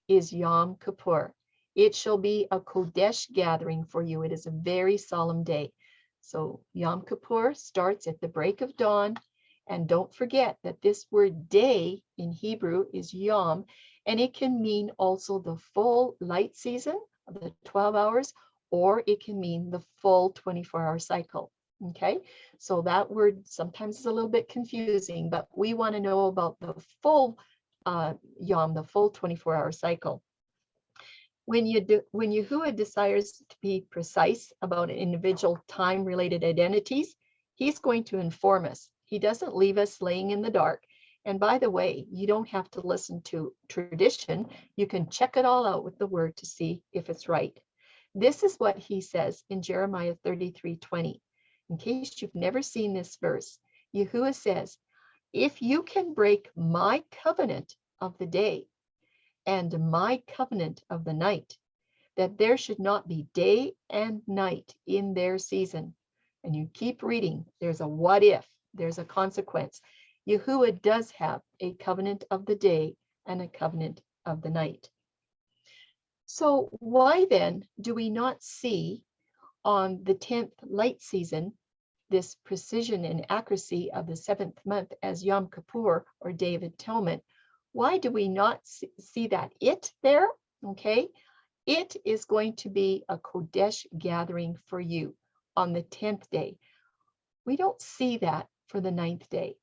is Yom Kippur. It shall be a Kodesh gathering for you. It is a very solemn day. So Yom Kippur starts at the break of dawn. And don't forget that this word day in Hebrew is Yom, and it can mean also the full light season of the 12 hours, or it can mean the full 24-hour cycle. Okay, so that word sometimes is a little bit confusing, but we want to know about the full Yom, the full 24-hour cycle. When Yahuah desires to be precise about individual time-related identities, he's going to inform us. He doesn't leave us laying in the dark. And by the way, you don't have to listen to tradition. You can check it all out with the word to see if it's right. This is what he says in Jeremiah 33:20. In case you've never seen this verse, Yahuah says, if you can break my covenant of the day and my covenant of the night, that there should not be day and night in their season. And you keep reading, there's a what if, there's a consequence. Yahuah does have a covenant of the day and a covenant of the night. So why then do we not see on the 10th light season this precision and accuracy of the 7th month as Yom Kippur, or Day of Atonement? Why do we not see that it there? okay? It is going to be a Kodesh gathering for you on the 10th day. We don't see that for the 9th day.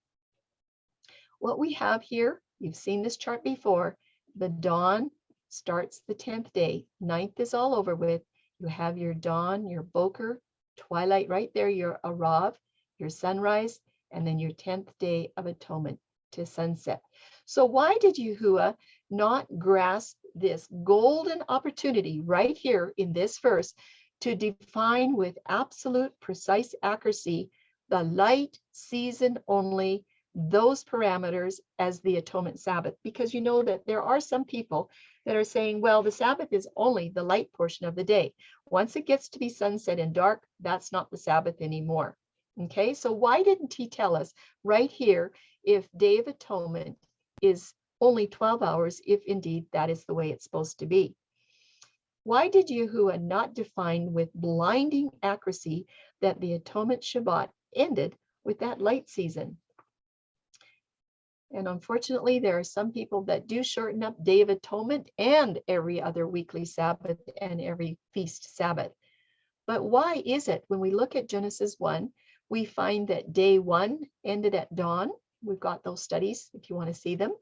What we have here, you've seen this chart before, the dawn starts the 10th day. 9th is all over with. You have your dawn, your boker, twilight right there, your arav, your sunrise, and then your 10th day of atonement to sunset. So why did Yahuah not grasp this golden opportunity right here in this verse to define with absolute precise accuracy the light season only, those parameters as the atonement Sabbath? Because you know that there are some people that are saying, well, the Sabbath is only the light portion of the day. Once it gets to be sunset and dark, that's not the Sabbath anymore. Okay, so why didn't he tell us right here if Day of Atonement is only 12 hours, if indeed that is the way it's supposed to be? Why did Yahuah not define with blinding accuracy that the Atonement Shabbat ended with that light season? And unfortunately, there are some people that do shorten up Day of Atonement and every other weekly Sabbath and every feast Sabbath. But why is it when we look at Genesis 1, we find that day 1 ended at dawn? We've got those studies if you want to see them.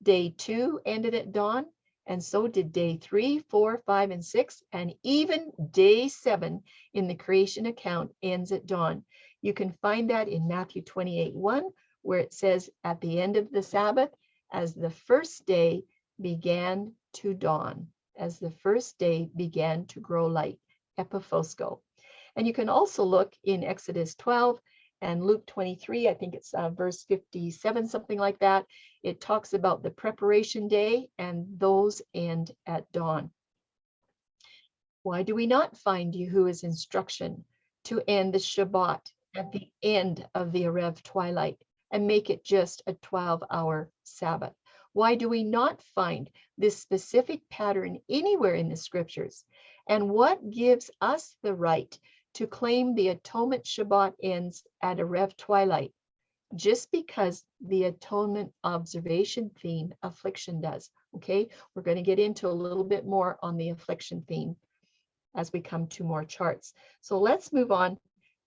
Day 2 ended at dawn, and so did day 3, 4, 5, and 6, and even day 7 in the creation account ends at dawn. You can find that in Matthew 28:1, where it says at the end of the Sabbath, as the first day began to dawn, as the first day began to grow light, epiphosko. And you can also look in Exodus 12 and Luke 23, I think it's verse 57, something like that. It talks about the preparation day, and those end at dawn. Why do we not find Yahuah's instruction to end the Shabbat at the end of the Erev twilight and make it just a 12-hour Sabbath? Why do we not find this specific pattern anywhere in the scriptures? And what gives us the right to claim the Atonement Shabbat ends at Erev twilight, just because the Atonement observation theme, affliction, does? Okay, we're going to get into a little bit more on the affliction theme as we come to more charts. So let's move on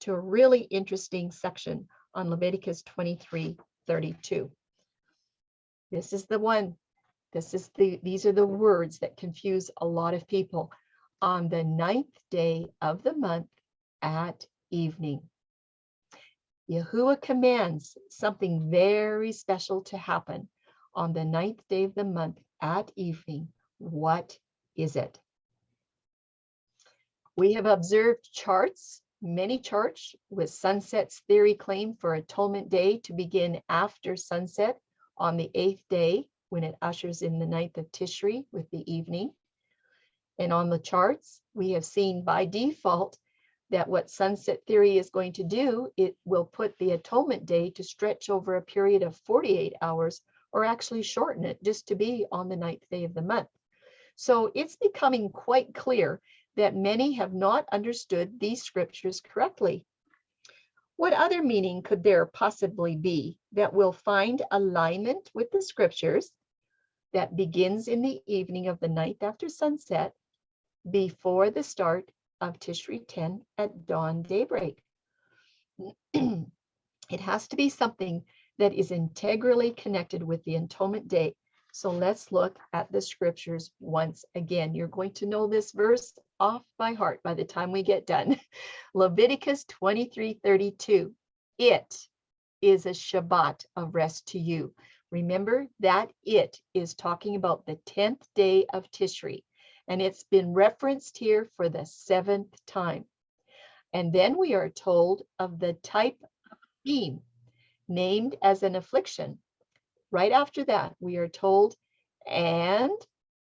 to a really interesting section on Leviticus 23:32. This is the one. These are the words that confuse a lot of people. On the 9th day of the month at evening. Yahuah commands something very special to happen on the 9th day of the month at evening. What is it? We have observed charts, many charts, with sunset's theory claim for Atonement Day to begin after sunset on the 8th day, when it ushers in the 9th of Tishri with the evening. And on the charts, we have seen by default that what sunset theory is going to do, it will put the Atonement Day to stretch over a period of 48 hours, or actually shorten it just to be on the 9th day of the month. So it's becoming quite clear that many have not understood these scriptures correctly. What other meaning could there possibly be that will find alignment with the scriptures that begins in the evening of the night after sunset, before the start of Tishri 10 at dawn daybreak? It has to be something that is integrally connected with the Atonement Day. So let's look at the scriptures once again. You're going to know this verse off by heart by the time we get done. Leviticus 23:32. It is a Shabbat of rest to you. Remember that it is talking about the 10th day of Tishri, and it's been referenced here for the 7th time. And then we are told of the type of theme named as an affliction. Right after that, we are told, and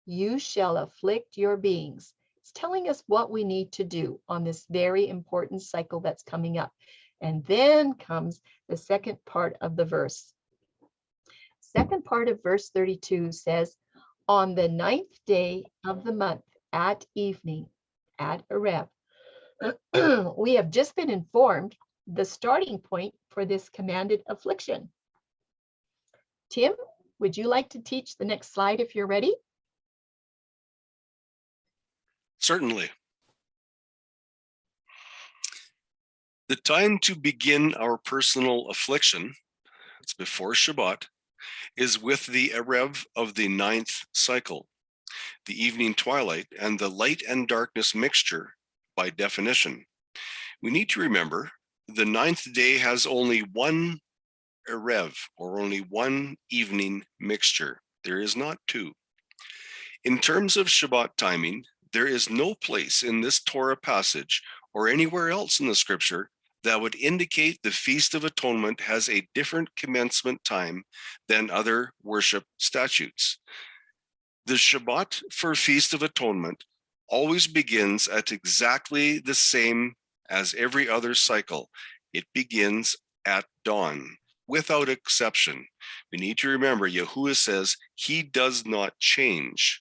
you shall afflict your beings. It's telling us what we need to do on this very important cycle that's coming up. And then comes the second part of the verse. Second part of verse 32 says, on the 9th day of the month at evening, at Erev. We have just been informed the starting point for this commanded affliction. Tim, would you like to teach the next slide if you're ready? Certainly. The time to begin our personal affliction, it's before Shabbat, is with the Erev of the 9th cycle, the evening twilight, and the light and darkness mixture by definition. We need to remember the 9th day has only one Erev, or only one evening mixture. There is not two. In terms of Shabbat timing, there is no place in this Torah passage or anywhere else in the scripture that would indicate the Feast of Atonement has a different commencement time than other worship statutes. The Shabbat for Feast of Atonement always begins at exactly the same as every other cycle. It begins at dawn, without exception. We need to remember, Yahuah says he does not change.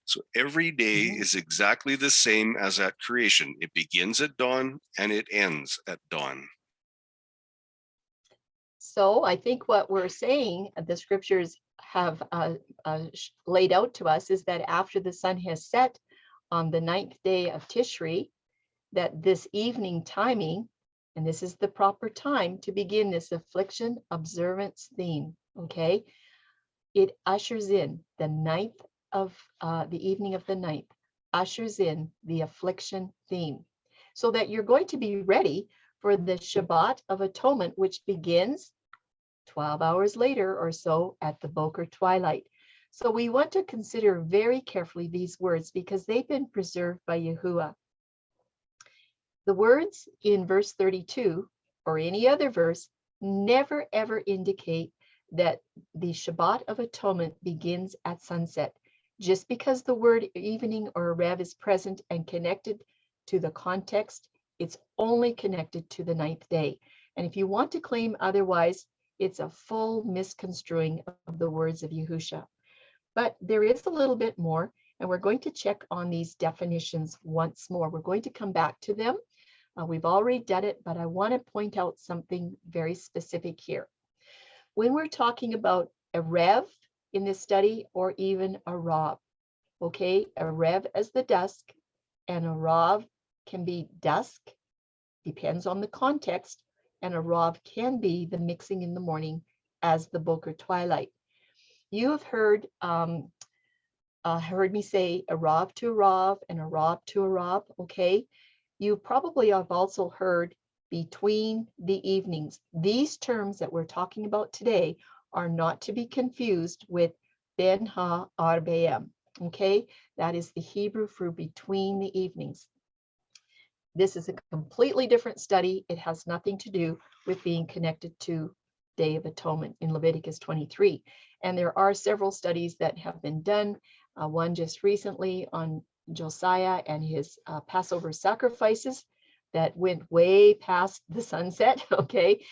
So every day is exactly the same as at creation. It begins at dawn and it ends at dawn. So I think what we're saying, the scriptures have laid out to us, is that after the sun has set on the 9th day of Tishri, that this evening timing, and this is the proper time to begin this affliction observance theme, okay? It ushers in the 9th of the evening of the 9th, ushers in the affliction theme, so that you're going to be ready for the Shabbat of Atonement, which begins 12 hours later or so at the Boker twilight. So we want to consider very carefully these words because they've been preserved by Yahuah. The words in verse 32 or any other verse never ever indicate that the Shabbat of Atonement begins at sunset. Just because the word evening or Rev is present and connected to the context, it's only connected to the 9th day. And if you want to claim otherwise, it's a full misconstruing of the words of Yahusha. But there is a little bit more, and we're going to check on these definitions once more. We're going to come back to them. We've already done it, but I want to point out something very specific here. When we're talking about a Rev in this study, or even a Rav, okay? A Rev as the dusk, and a Rav can be dusk, depends on the context, and a Rav can be the mixing in the morning as the Boker twilight. You have heard me say a Rav to a Rav and a Rav to a Rav, okay? You probably have also heard between the evenings. These terms that we're talking about today are not to be confused with Ben ha-Arbeim, okay? That is the Hebrew for between the evenings. This is a completely different study. It has nothing to do with being connected to Day of Atonement in Leviticus 23. And there are several studies that have been done. One just recently on Josiah and his Passover sacrifices that went way past the sunset, okay?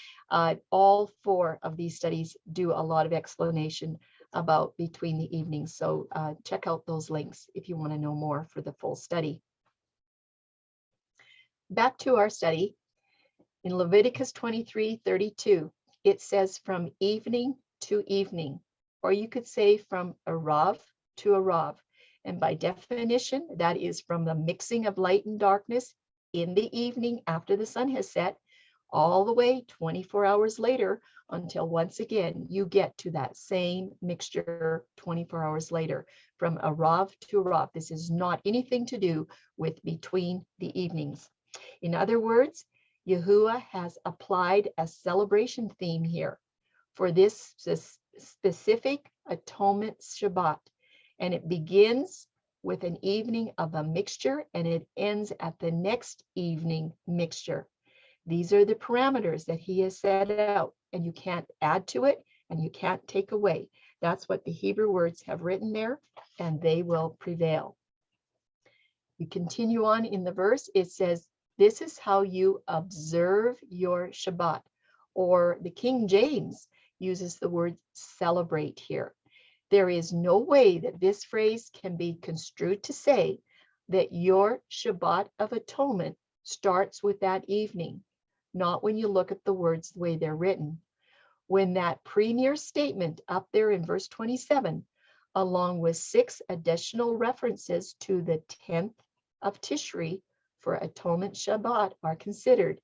All 4 of these studies do a lot of explanation about between the evenings. So check out those links if you want to know more for the full study. Back to our study. In Leviticus 23:32, it says from evening to evening, or you could say from a Rav to a Rav. And by definition, that is from the mixing of light and darkness in the evening after the sun has set, all the way 24 hours later until once again you get to that same mixture 24 hours later, from a Rav to a Rav. This is not anything to do with between the evenings. In other words, Yahuah has applied a celebration theme here for this specific Atonement Shabbat, and it begins with an evening of a mixture and it ends at the next evening mixture. These are the parameters that he has set out, and you can't add to it and you can't take away. That's what the Hebrew words have written there, and they will prevail. You continue on in the verse, it says, this is how you observe your Shabbat, or the King James uses the word celebrate here. There is no way that this phrase can be construed to say that your Shabbat of Atonement starts with that evening, not when you look at the words the way they're written. When that premier statement up there in verse 27 along with 6 additional references to the 10th of Tishri for Atonement Shabbat are considered,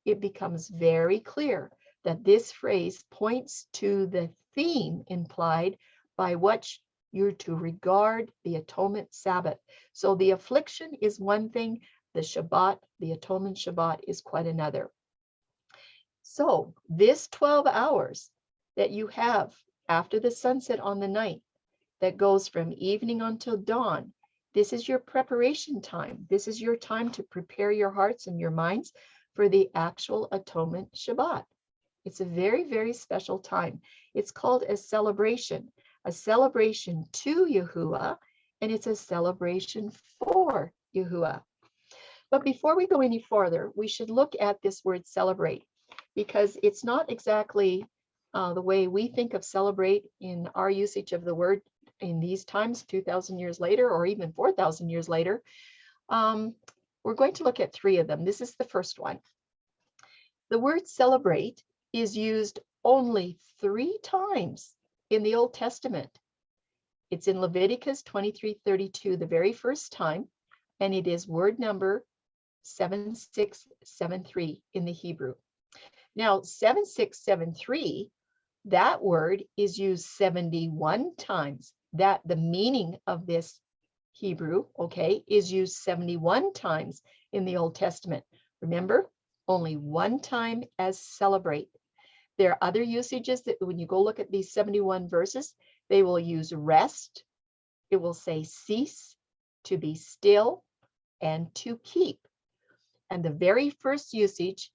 it becomes very clear that this phrase points to the theme implied by what you're to regard the Atonement Sabbath. So the affliction is one thing, the Shabbat, the Atonement Shabbat is quite another. So this 12 hours that you have after the sunset on the night, that goes from evening until dawn, this is your preparation time. This is your time to prepare your hearts and your minds for the actual Atonement Shabbat. It's a very, very special time. It's called a celebration to Yahuah, and it's a celebration for Yahuah. But before we go any farther, we should look at this word celebrate, because it's not exactly the way we think of celebrate in our usage of the word in these times, 2,000 years later, or even 4,000 years later. We're going to look at 3 of them. This is the first one. The word celebrate is used only 3 times in the Old Testament. It's in Leviticus 23:32, the very first time, and it is word number 7673 in the Hebrew. Now, 7673, that word is used 71 times. That the meaning of this Hebrew, okay, is used 71 times in the Old Testament. Remember, only 1 time as celebrate. There are other usages that when you go look at these 71 verses, they will use rest. It will say cease, to be still, and to keep. And the very first usage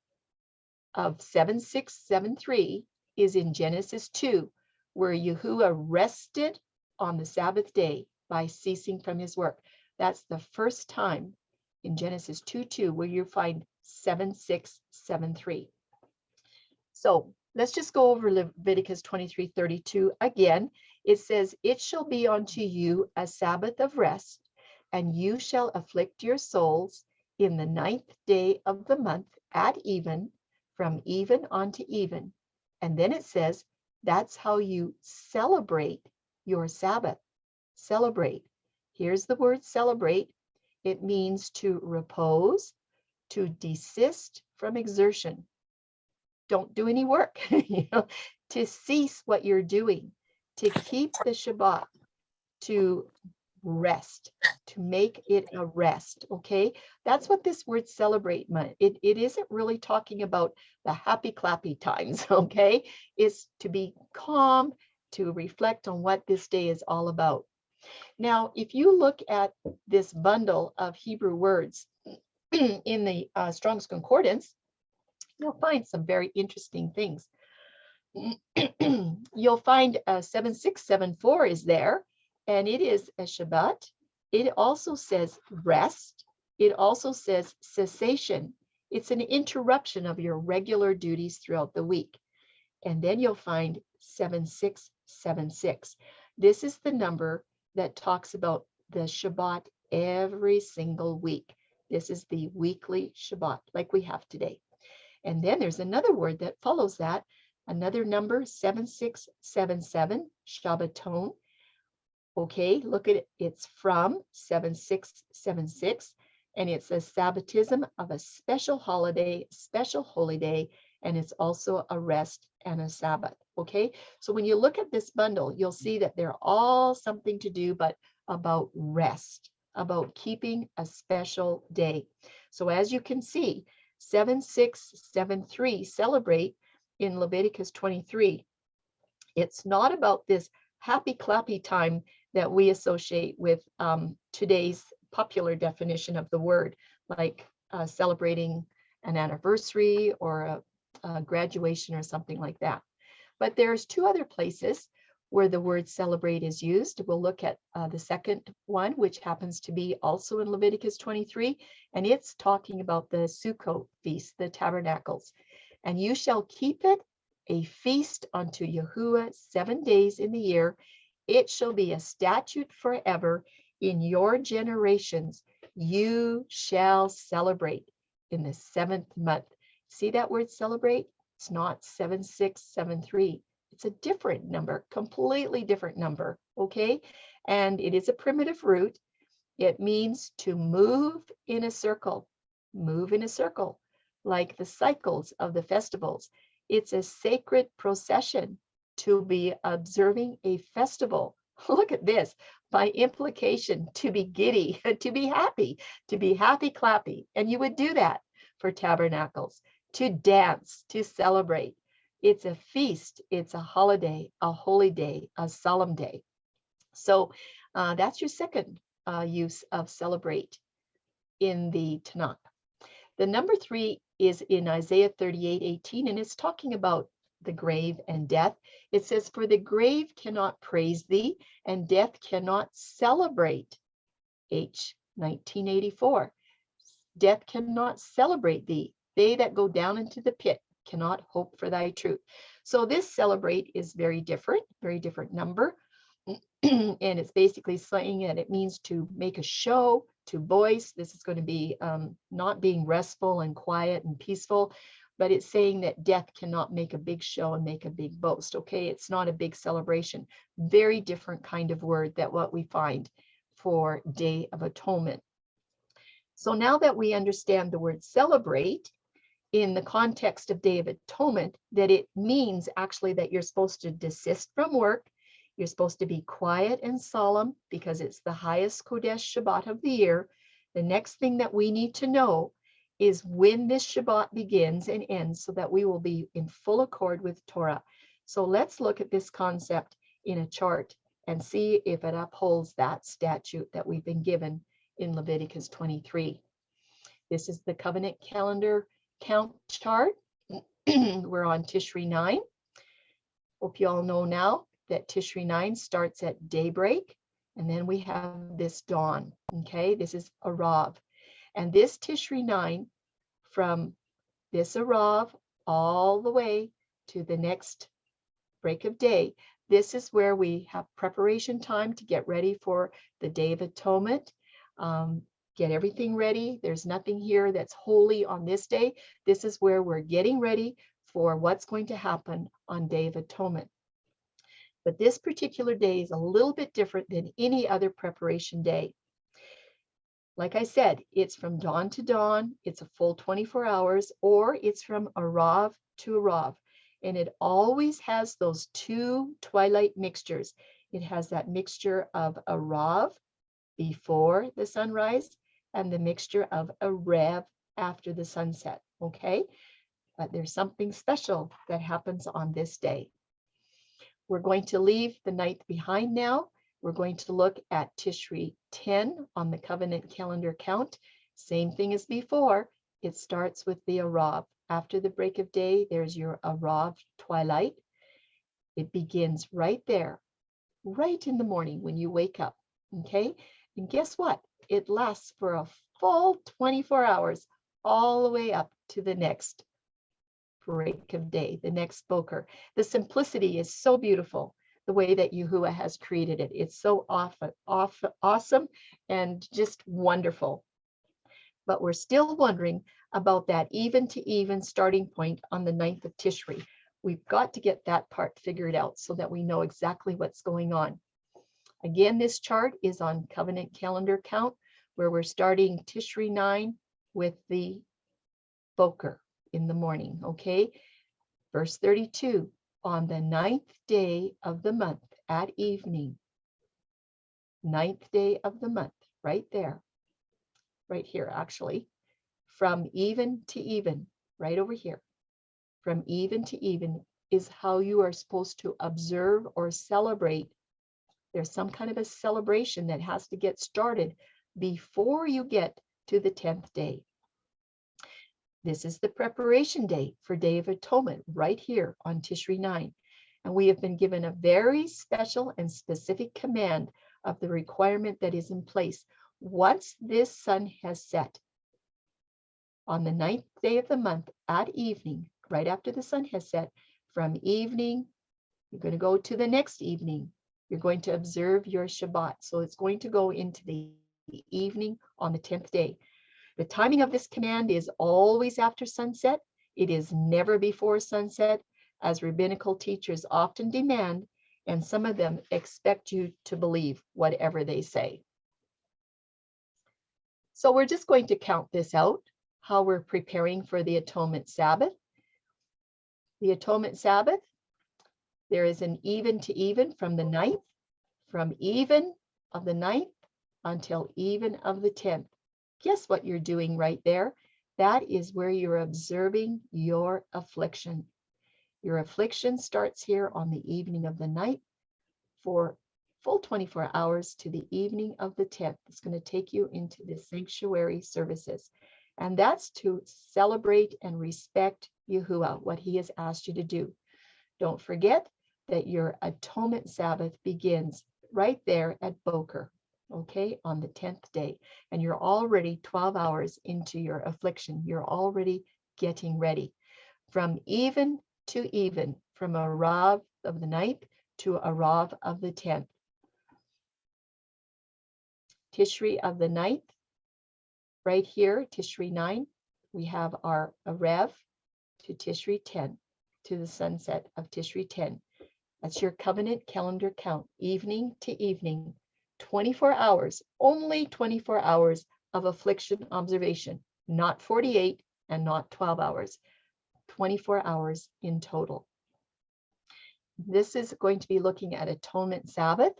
of 7673 is in Genesis 2, where Yahuah rested on the Sabbath day by ceasing from his work. That's the first time in Genesis 2:2 where you find 7673. So let's just go over Leviticus 23:32 again. It says, "It shall be unto you a Sabbath of rest, and you shall afflict your souls in the 9th day of the month at even, from even unto even." And then it says, that's how you celebrate your Sabbath. Celebrate. Here's the word celebrate. It means to repose, to desist from exertion. Don't do any work, to cease what you're doing, to keep the Shabbat, to rest, to make it a rest, okay? That's what this word celebrate meant. It isn't really talking about the happy clappy times, okay? It's to be calm, to reflect on what this day is all about. Now, if you look at this bundle of Hebrew words in the Strong's Concordance, you'll find some very interesting things. You'll find 7674 is there, and it is a Shabbat. It also says rest. It also says cessation. It's an interruption of your regular duties throughout the week. And then you'll find 7676. This is the number that talks about the Shabbat every single week. This is the weekly Shabbat like we have today. And then there's another word that follows that, another number, 7677, Shabbaton. Okay, look at it. It's from 7676, and it's a Sabbatism of a special holiday, special holy day, and it's also a rest and a Sabbath. Okay, so when you look at this bundle, you'll see that they're all something to do but about rest, about keeping a special day. So as you can see, 7673, celebrate, in Leviticus 23. It's not about this happy clappy time that we associate with today's popular definition of the word, like celebrating an anniversary or a graduation or something like that. But there's 2 other places where the word celebrate is used. We'll look at the second one, which happens to be also in Leviticus 23, and it's talking about the Sukkot feast, the tabernacles. "And you shall keep it a feast unto Yahuah 7 days in the year. It shall be a statute forever in your generations. You shall celebrate in the 7th month." See that word celebrate? It's not 7673. It's a different number, completely different number, okay? And it is a primitive root. It means to move in a circle, like the cycles of the festivals. It's a sacred procession to be observing a festival. Look at this, by implication, to be giddy, to be happy clappy. And you would do that for tabernacles, to dance, to celebrate. It's a feast, it's a holiday, a holy day, a solemn day. So that's your second use of celebrate in the Tanakh. The number 3 is in Isaiah 38:18, and it's talking about the grave and death. It says, for the grave cannot praise thee, and death cannot celebrate. H 1984. Death cannot celebrate thee. They that go down into the pit cannot hope for thy truth. So this celebrate is very different number. And it's basically saying that it means to make a show, to voice. This is going to be not being restful and quiet and peaceful, but it's saying that death cannot make a big show and make a big boast. Okay, it's not a big celebration. Very different kind of word than what we find for Day of Atonement. So now that we understand the word celebrate in the context of Day of Atonement, that it means actually that you're supposed to desist from work. You're supposed to be quiet and solemn because it's the highest Kodesh Shabbat of the year. The next thing that we need to know is when this Shabbat begins and ends so that we will be in full accord with Torah. So let's look at this concept in a chart and see if it upholds that statute that we've been given in Leviticus 23. This is the covenant calendar count chart. We're on Tishri 9. Hope you all know now that Tishri 9 starts at daybreak, and then we have this dawn. Okay, this is Arav. And this Tishri 9, from this Arav all the way to the next break of day, this is where we have preparation time to get ready for the Day of Atonement. Get everything ready. There's nothing here that's holy on this day. This is where we're getting ready for what's going to happen on Day of Atonement. But this particular day is a little bit different than any other preparation day. Like I said, it's from dawn to dawn. It's a full 24 hours, or it's from Arav to Arav. And it always has those two twilight mixtures. It has that mixture of Arav before the sunrise and the mixture of Erev after the sunset, okay? But there's something special that happens on this day. We're going to leave the ninth behind now. We're going to look at Tishri 10 on the covenant calendar count. Same thing as before. It starts with the Arav. After the break of day, there's your Arav twilight. It begins right there, right in the morning when you wake up, okay? And guess what? It lasts for a full 24 hours, all the way up to the next break of day, the next boker. The simplicity is so beautiful, the way that Yahuah has created it. It's so awesome and just wonderful. But we're still wondering about that even to even starting point on the 9th of Tishri. We've got to get that part figured out so that we know exactly what's going on. Again, this chart is on covenant calendar count, where we're starting Tishri 9 with the boker in the morning, okay? Verse 32, on the 9th day of the month at evening, 9th day of the month, right there, right here actually, from even to even, right over here, from even to even is how you are supposed to observe or celebrate. There's some kind of a celebration that has to get started before you get to the 10th day. This is the preparation day for Day of Atonement right here on Tishri 9. And we have been given a very special and specific command of the requirement that is in place. Once this sun has set on the 9th day of the month at evening, right after the sun has set, from evening, you're going to go to the next evening. You're going to observe your Shabbat. So it's going to go into the evening on the 10th day. The timing of this command is always after sunset. It is never before sunset. as rabbinical teachers often demand, and some of them expect you to believe whatever they say. So we're just going to count this out, how we're preparing for the Atonement Sabbath. The Atonement Sabbath, there is an even to even from the 9th, from even of the 9th until even of the 10th. Guess what you're doing right there? That is where you're observing your affliction. Your affliction starts here on the evening of the 9th for full 24 hours to the evening of the 10th. It's going to take you into the sanctuary services. And that's to celebrate and respect Yahuah, what he has asked you to do. Don't forget that your Atonement Sabbath begins right there at Boker, okay, on the 10th day. And you're already 12 hours into your affliction. You're already getting ready. From even to even, from a Rav of the 9th to a Rav of the 10th. Tishri of the 9th, right here, Tishri 9, we have our Arev to Tishri 10, to the sunset of Tishri 10. That's your covenant calendar count, evening to evening, 24 hours, only 24 hours of affliction observation, not 48 and not 12 hours, 24 hours in total. This is going to be looking at Atonement Sabbath.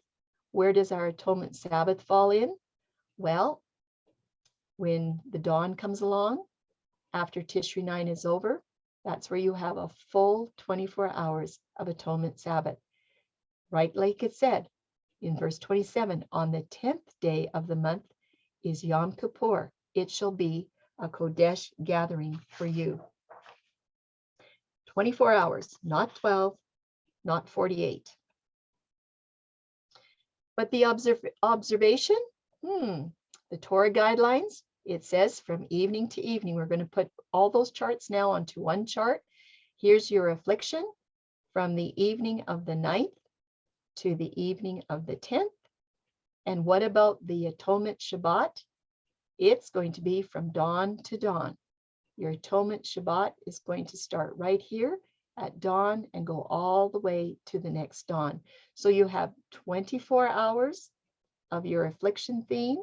Where does our Atonement Sabbath fall in? Well, when the dawn comes along, after Tishri 9 is over, that's where you have a full 24 hours of Atonement Sabbath. Right, like it said in verse 27, on the 10th day of the month is Yom Kippur. It shall be a Kodesh gathering for you. 24 hours, not 12, not 48. But the observation, the Torah guidelines, it says from evening to evening. We're going to put all those charts now onto one chart. Here's your affliction from the evening of the 9th to the evening of the 10th. And what about the Atonement Shabbat? It's going to be from dawn to dawn. Your Atonement Shabbat is going to start right here at dawn and go all the way to the next dawn. So you have 24 hours of your affliction theme,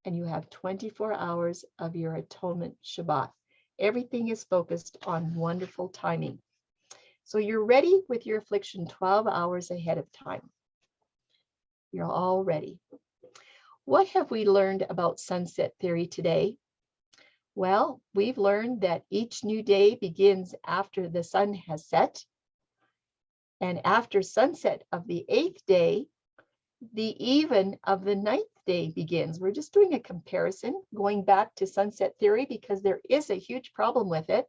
and you have 24 hours of your Atonement Shabbat. Everything is focused on wonderful timing. So you're ready with your affliction 12 hours ahead of time. You're all ready. What have we learned about sunset theory today? Well, we've learned that each new day begins after the sun has set. And after sunset of the 8th day, the even of the 9th day begins. We're just doing a comparison, going back to sunset theory, because there is a huge problem with it.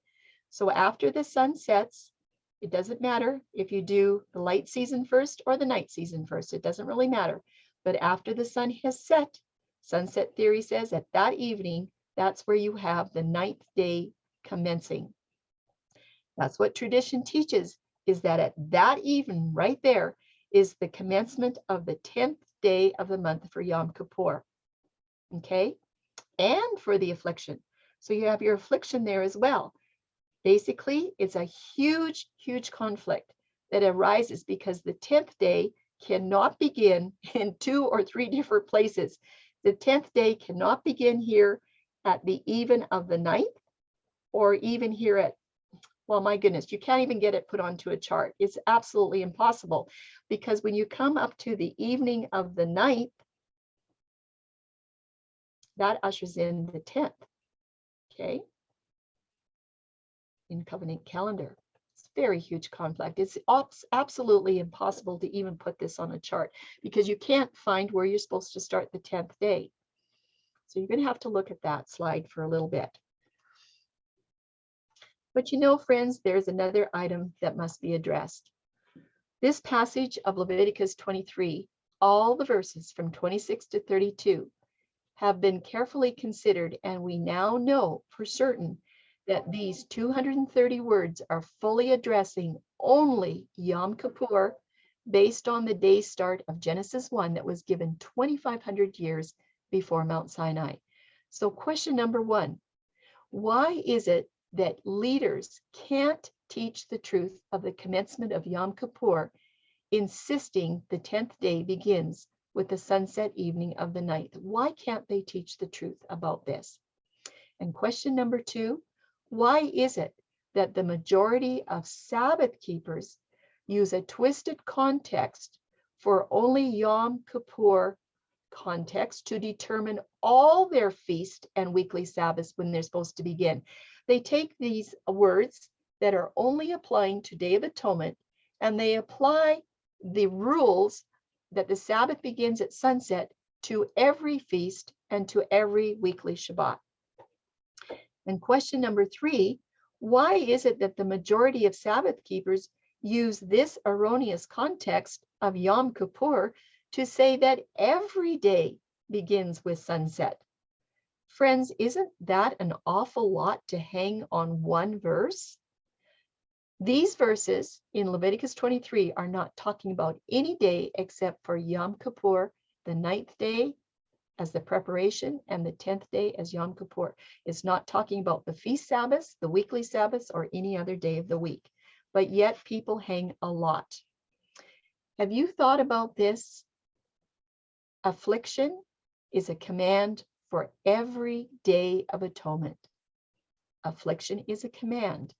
So after the sun sets, it doesn't matter if you do the light season first or the night season first. It doesn't really matter. But after the sun has set, sunset theory says at that evening, that's where you have the 9th day commencing. That's what tradition teaches, is that at that even right there is the commencement of the 10th day of the month for Yom Kippur. Okay? And for the affliction. So you have your affliction there as well. Basically, it's a huge, huge conflict that arises because the 10th day cannot begin in 2 or 3 different places. The 10th day cannot begin here at the even of the 9th, or even here at, well, my goodness, you can't even get it put onto a chart. It's absolutely impossible, because when you come up to the evening of the 9th, that ushers in the 10th, okay, in covenant calendar. It's a very huge conflict. It's absolutely impossible to even put this on a chart, because you can't find where you're supposed to start the 10th day. So you're going to have to look at that slide for a little bit. But you know, friends, there's another item that must be addressed. This passage of Leviticus 23, all the verses from 26 to 32, have been carefully considered, and we now know for certain that these 230 words are fully addressing only Yom Kippur, based on the day start of Genesis 1 that was given 2,500 years before Mount Sinai. So question number 1, why is it that leaders can't teach the truth of the commencement of Yom Kippur, insisting the 10th day begins with the sunset evening of the 9th. Why can't they teach the truth about this? And question number 2, why is it that the majority of Sabbath keepers use a twisted context for only Yom Kippur context to determine all their feast and weekly Sabbaths when they're supposed to begin? They take these words that are only applying to Day of Atonement, and they apply the rules that the Sabbath begins at sunset to every feast and to every weekly Shabbat. And question number 3, why is it that the majority of Sabbath keepers use this erroneous context of Yom Kippur to say that every day begins with sunset? Friends, isn't that an awful lot to hang on one verse? These verses in Leviticus 23 are not talking about any day except for Yom Kippur, the 9th day as the preparation and the 10th day as Yom Kippur. It's not talking about the feast Sabbaths, the weekly Sabbaths, or any other day of the week. But yet people hang a lot. Have you thought about this? Affliction is a command for every day of atonement. Affliction is a command.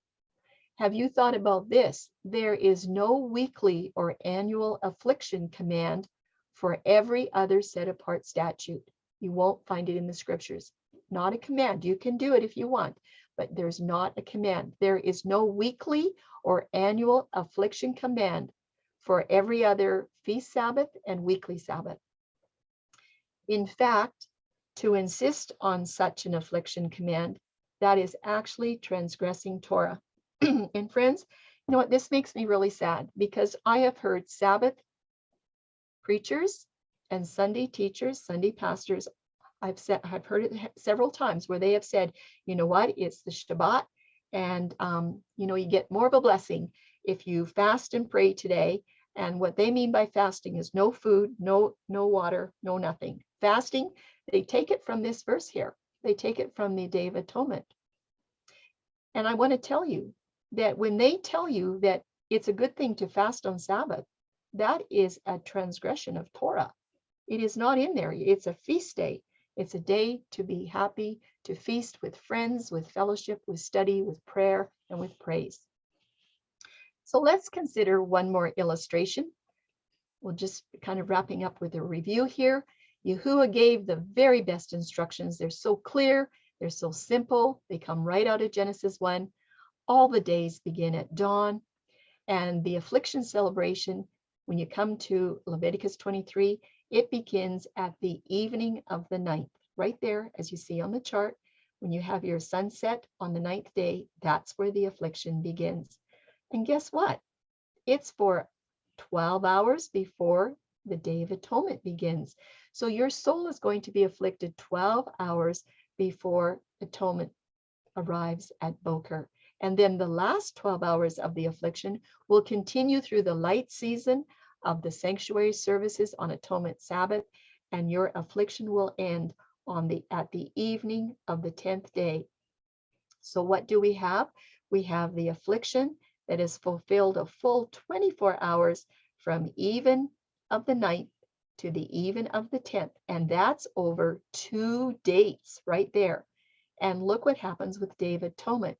Have you thought about this? There is no weekly or annual affliction command for every other set apart statute. You won't find it in the scriptures. Not a command. You can do it if you want, but there's not a command. There is no weekly or annual affliction command for every other feast Sabbath and weekly Sabbath. In fact, to insist on such an affliction command, that is actually transgressing Torah. And friends, you know what, this makes me really sad, because I have heard Sabbath preachers and Sunday teachers, Sunday pastors, I've heard it several times where they have said, you know what, it's the Shabbat, and you get more of a blessing if you fast and pray today. And what they mean by fasting is no food, no water, no nothing. Fasting, they take it from this verse here. They take it from the Day of Atonement. And I want to tell you that when they tell you that it's a good thing to fast on Sabbath, that is a transgression of Torah. It is not in there. It's a feast day. It's a day to be happy, to feast with friends, with fellowship, with study, with prayer, and with praise. So let's consider one more illustration. We'll just kind of wrapping up with a review here. Yahuah gave the very best instructions. They're so clear. They're so simple. They come right out of Genesis 1. All the days begin at dawn. And the affliction celebration, when you come to Leviticus 23, it begins at the evening of the 9th. Right there, as you see on the chart, when you have your sunset on the 9th day, that's where the affliction begins. And guess what? It's for 12 hours before the Day of Atonement begins. So your soul is going to be afflicted 12 hours before atonement arrives at Boker. And then the last 12 hours of the affliction will continue through the light season of the sanctuary services on Atonement Sabbath, and your affliction will end at the evening of the 10th day. So what do we have? We have the affliction that is fulfilled a full 24 hours from even of the 9th to the even of the 10th, and that's over 2 dates right there. And look what happens with Day of Atonement.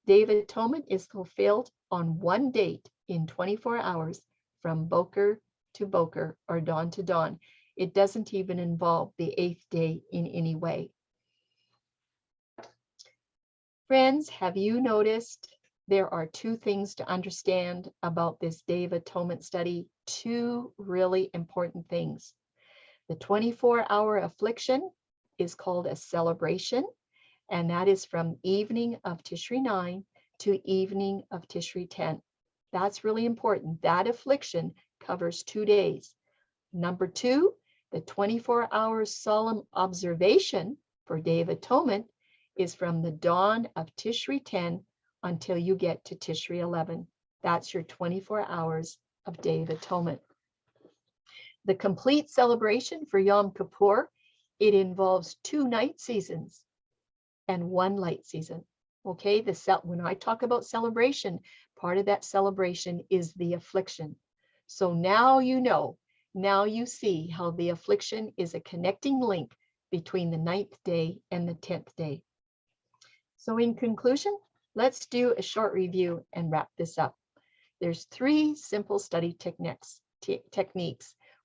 Day of Atonement is fulfilled on one date in 24 hours from Boker to Boker, or dawn to dawn. It doesn't even involve the 8th day in any way. Friends, have you noticed there are 2 things to understand about this Day of Atonement study? 2 really important things. The 24-hour affliction is called a celebration, and that is from evening of Tishri 9 to evening of Tishri 10. That's really important. That affliction covers 2 days. Number 2, the 24-hour solemn observation for Day of Atonement is from the dawn of Tishri 10 until you get to Tishri 11. That's your 24 hours of Day of Atonement. The complete celebration for Yom Kippur, it involves 2 night seasons and 1 light season. Okay, when I talk about celebration, part of that celebration is the affliction. So now you know, now you see how the affliction is a connecting link between the 9th day and the 10th day. So in conclusion, let's do a short review and wrap this up. There's 3 simple study techniques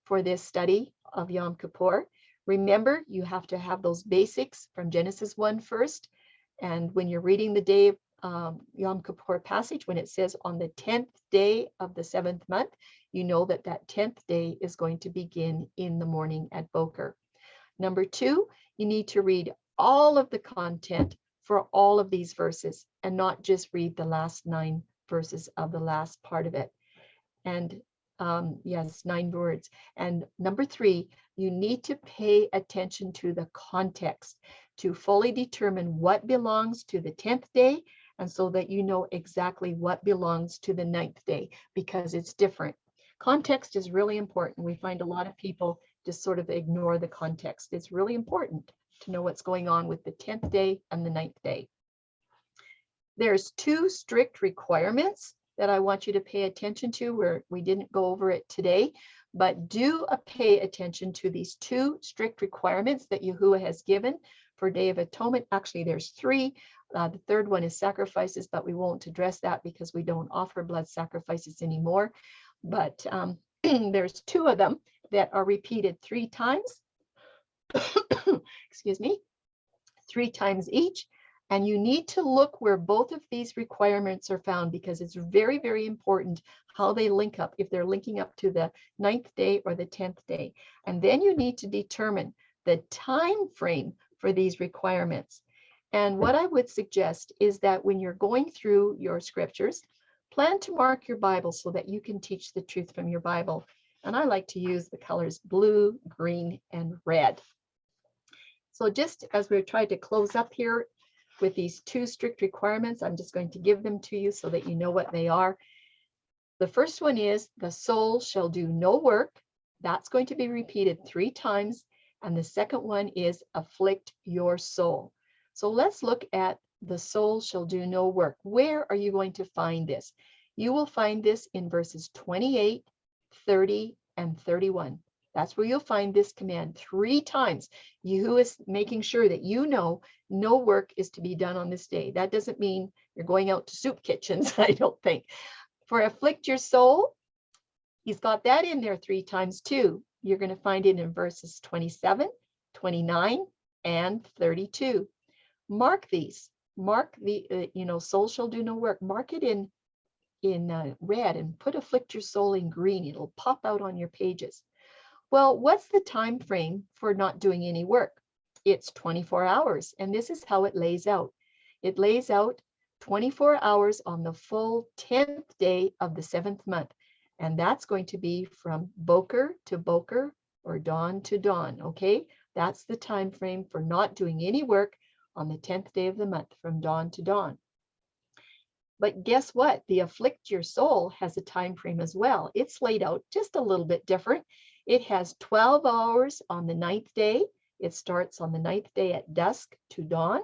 for this study of Yom Kippur. Remember, you have to have those basics from Genesis 1 first. And when you're reading the day of Yom Kippur passage, when it says on the 10th day of the 7th month, you know that that 10th day is going to begin in the morning at Boker. Number 2, you need to read all of the content for all of these verses and not just read the last 9 verses of the last part of it. And yes, 9 words. And number 3, you need to pay attention to the context to fully determine what belongs to the 10th day, and so that you know exactly what belongs to the 9th day, because it's different. Context is really important. We find a lot of people just sort of ignore the context. It's really important to know what's going on with the 10th day and the 9th day. There's 2 strict requirements that I want you to pay attention to, where we didn't go over it today, but do pay attention to these 2 strict requirements that Yahuah has given for Day of Atonement. Actually, there's 3. The 3rd one is sacrifices, but we won't address that because we don't offer blood sacrifices anymore. But there's 2 of them that are repeated 3 times. Excuse me, 3 times each. And you need to look where both of these requirements are found, because it's very, very important how they link up, if they're linking up to the 9th day or the 10th day. And then you need to determine the time frame for these requirements. And what I would suggest is that when you're going through your scriptures, plan to mark your Bible so that you can teach the truth from your Bible. And I like to use the colors blue, green, and red. So just as we're trying to close up here with these 2 strict requirements, I'm just going to give them to you so that you know what they are. The first one is the soul shall do no work. That's going to be repeated 3 times. And the second one is afflict your soul. So let's look at the soul shall do no work. Where are you going to find this? You will find this in verses 28, 30, and 31. That's where you'll find this command 3 times. Yahuah is making sure that you know no work is to be done on this day. That doesn't mean you're going out to soup kitchens, I don't think. For afflict your soul, he's got that in there 3 times too. You're going to find it in verses 27, 29, and 32. Mark these. Mark the, soul shall do no work. Mark it in red and put afflict your soul in green. It'll pop out on your pages. Well, what's the time frame for not doing any work? It's 24 hours, and this is how it lays out. It lays out 24 hours on the full 10th day of the 7th month, and that's going to be from Boker to Boker, or dawn to dawn, okay? That's the time frame for not doing any work on the 10th day of the month, from dawn to dawn. But guess what? The afflict your soul has a time frame as well. It's laid out just a little bit different. It has 12 hours on the 9th day. It starts on the 9th day at dusk to dawn,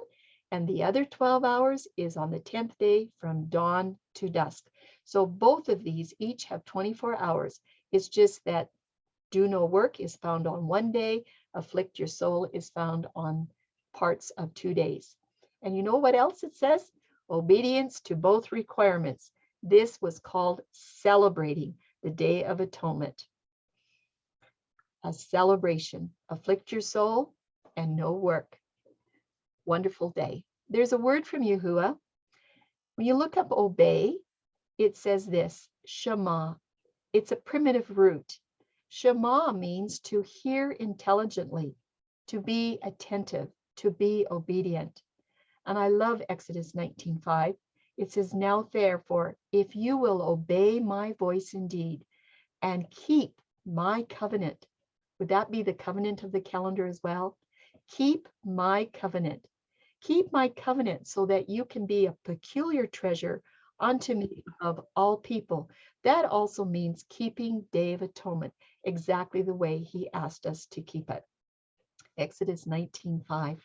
and the other 12 hours is on the 10th day from dawn to dusk. So both of these each have 24 hours. It's just that do no work is found on 1 day, afflict your soul is found on parts of 2 days. And you know what else it says? Obedience to both requirements. This was called celebrating the Day of Atonement. A celebration. Afflict your soul and no work. Wonderful day. There's a word from Yahuah. When you look up obey, it says this, Shema. It's a primitive root. Shema means to hear intelligently, to be attentive, to be obedient. And I love Exodus 19:5. It says, now therefore, if you will obey my voice indeed and keep my covenant. Would that be the covenant of the calendar as well? Keep my covenant. Keep my covenant so that you can be a peculiar treasure unto me of all people. That also means keeping Day of Atonement exactly the way he asked us to keep it. Exodus 19:5.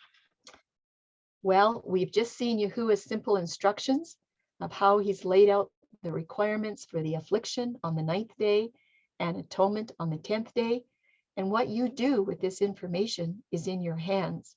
Well, we've just seen Yahuah's simple instructions of how he's laid out the requirements for the affliction on the 9th day and atonement on the 10th day. And what you do with this information is in your hands.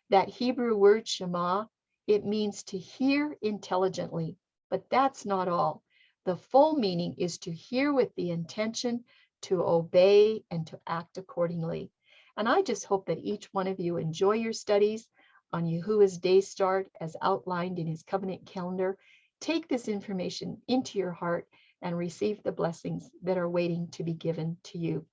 That Hebrew word Shema, it means to hear intelligently, but that's not all. The full meaning is to hear with the intention to obey and to act accordingly. And I just hope that each one of you enjoy your studies on Yahuah's day start as outlined in his covenant calendar. Take this information into your heart and receive the blessings that are waiting to be given to you.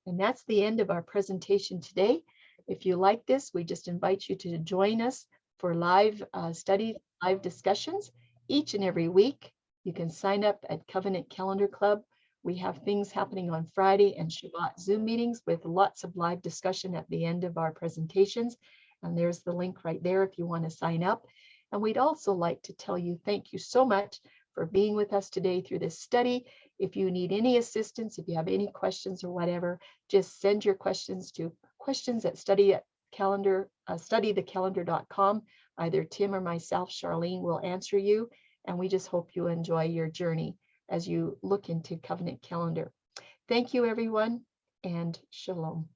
And that's the end of our presentation today. If you like this, we just invite you to join us for live studies, live discussions each and every week. You can sign up at Covenant Calendar Club. We have things happening on Friday and Shabbat Zoom meetings with lots of live discussion at the end of our presentations. And there's the link right there if you want to sign up. And we'd also like to tell you thank you so much for being with us today through this study. If you need any assistance, if you have any questions or whatever, just send your questions to studythecalendar.com. Either Tim or myself, Charlene, will answer you. And we just hope you enjoy your journey as you look into Covenant Calendar. Thank you, everyone, and shalom.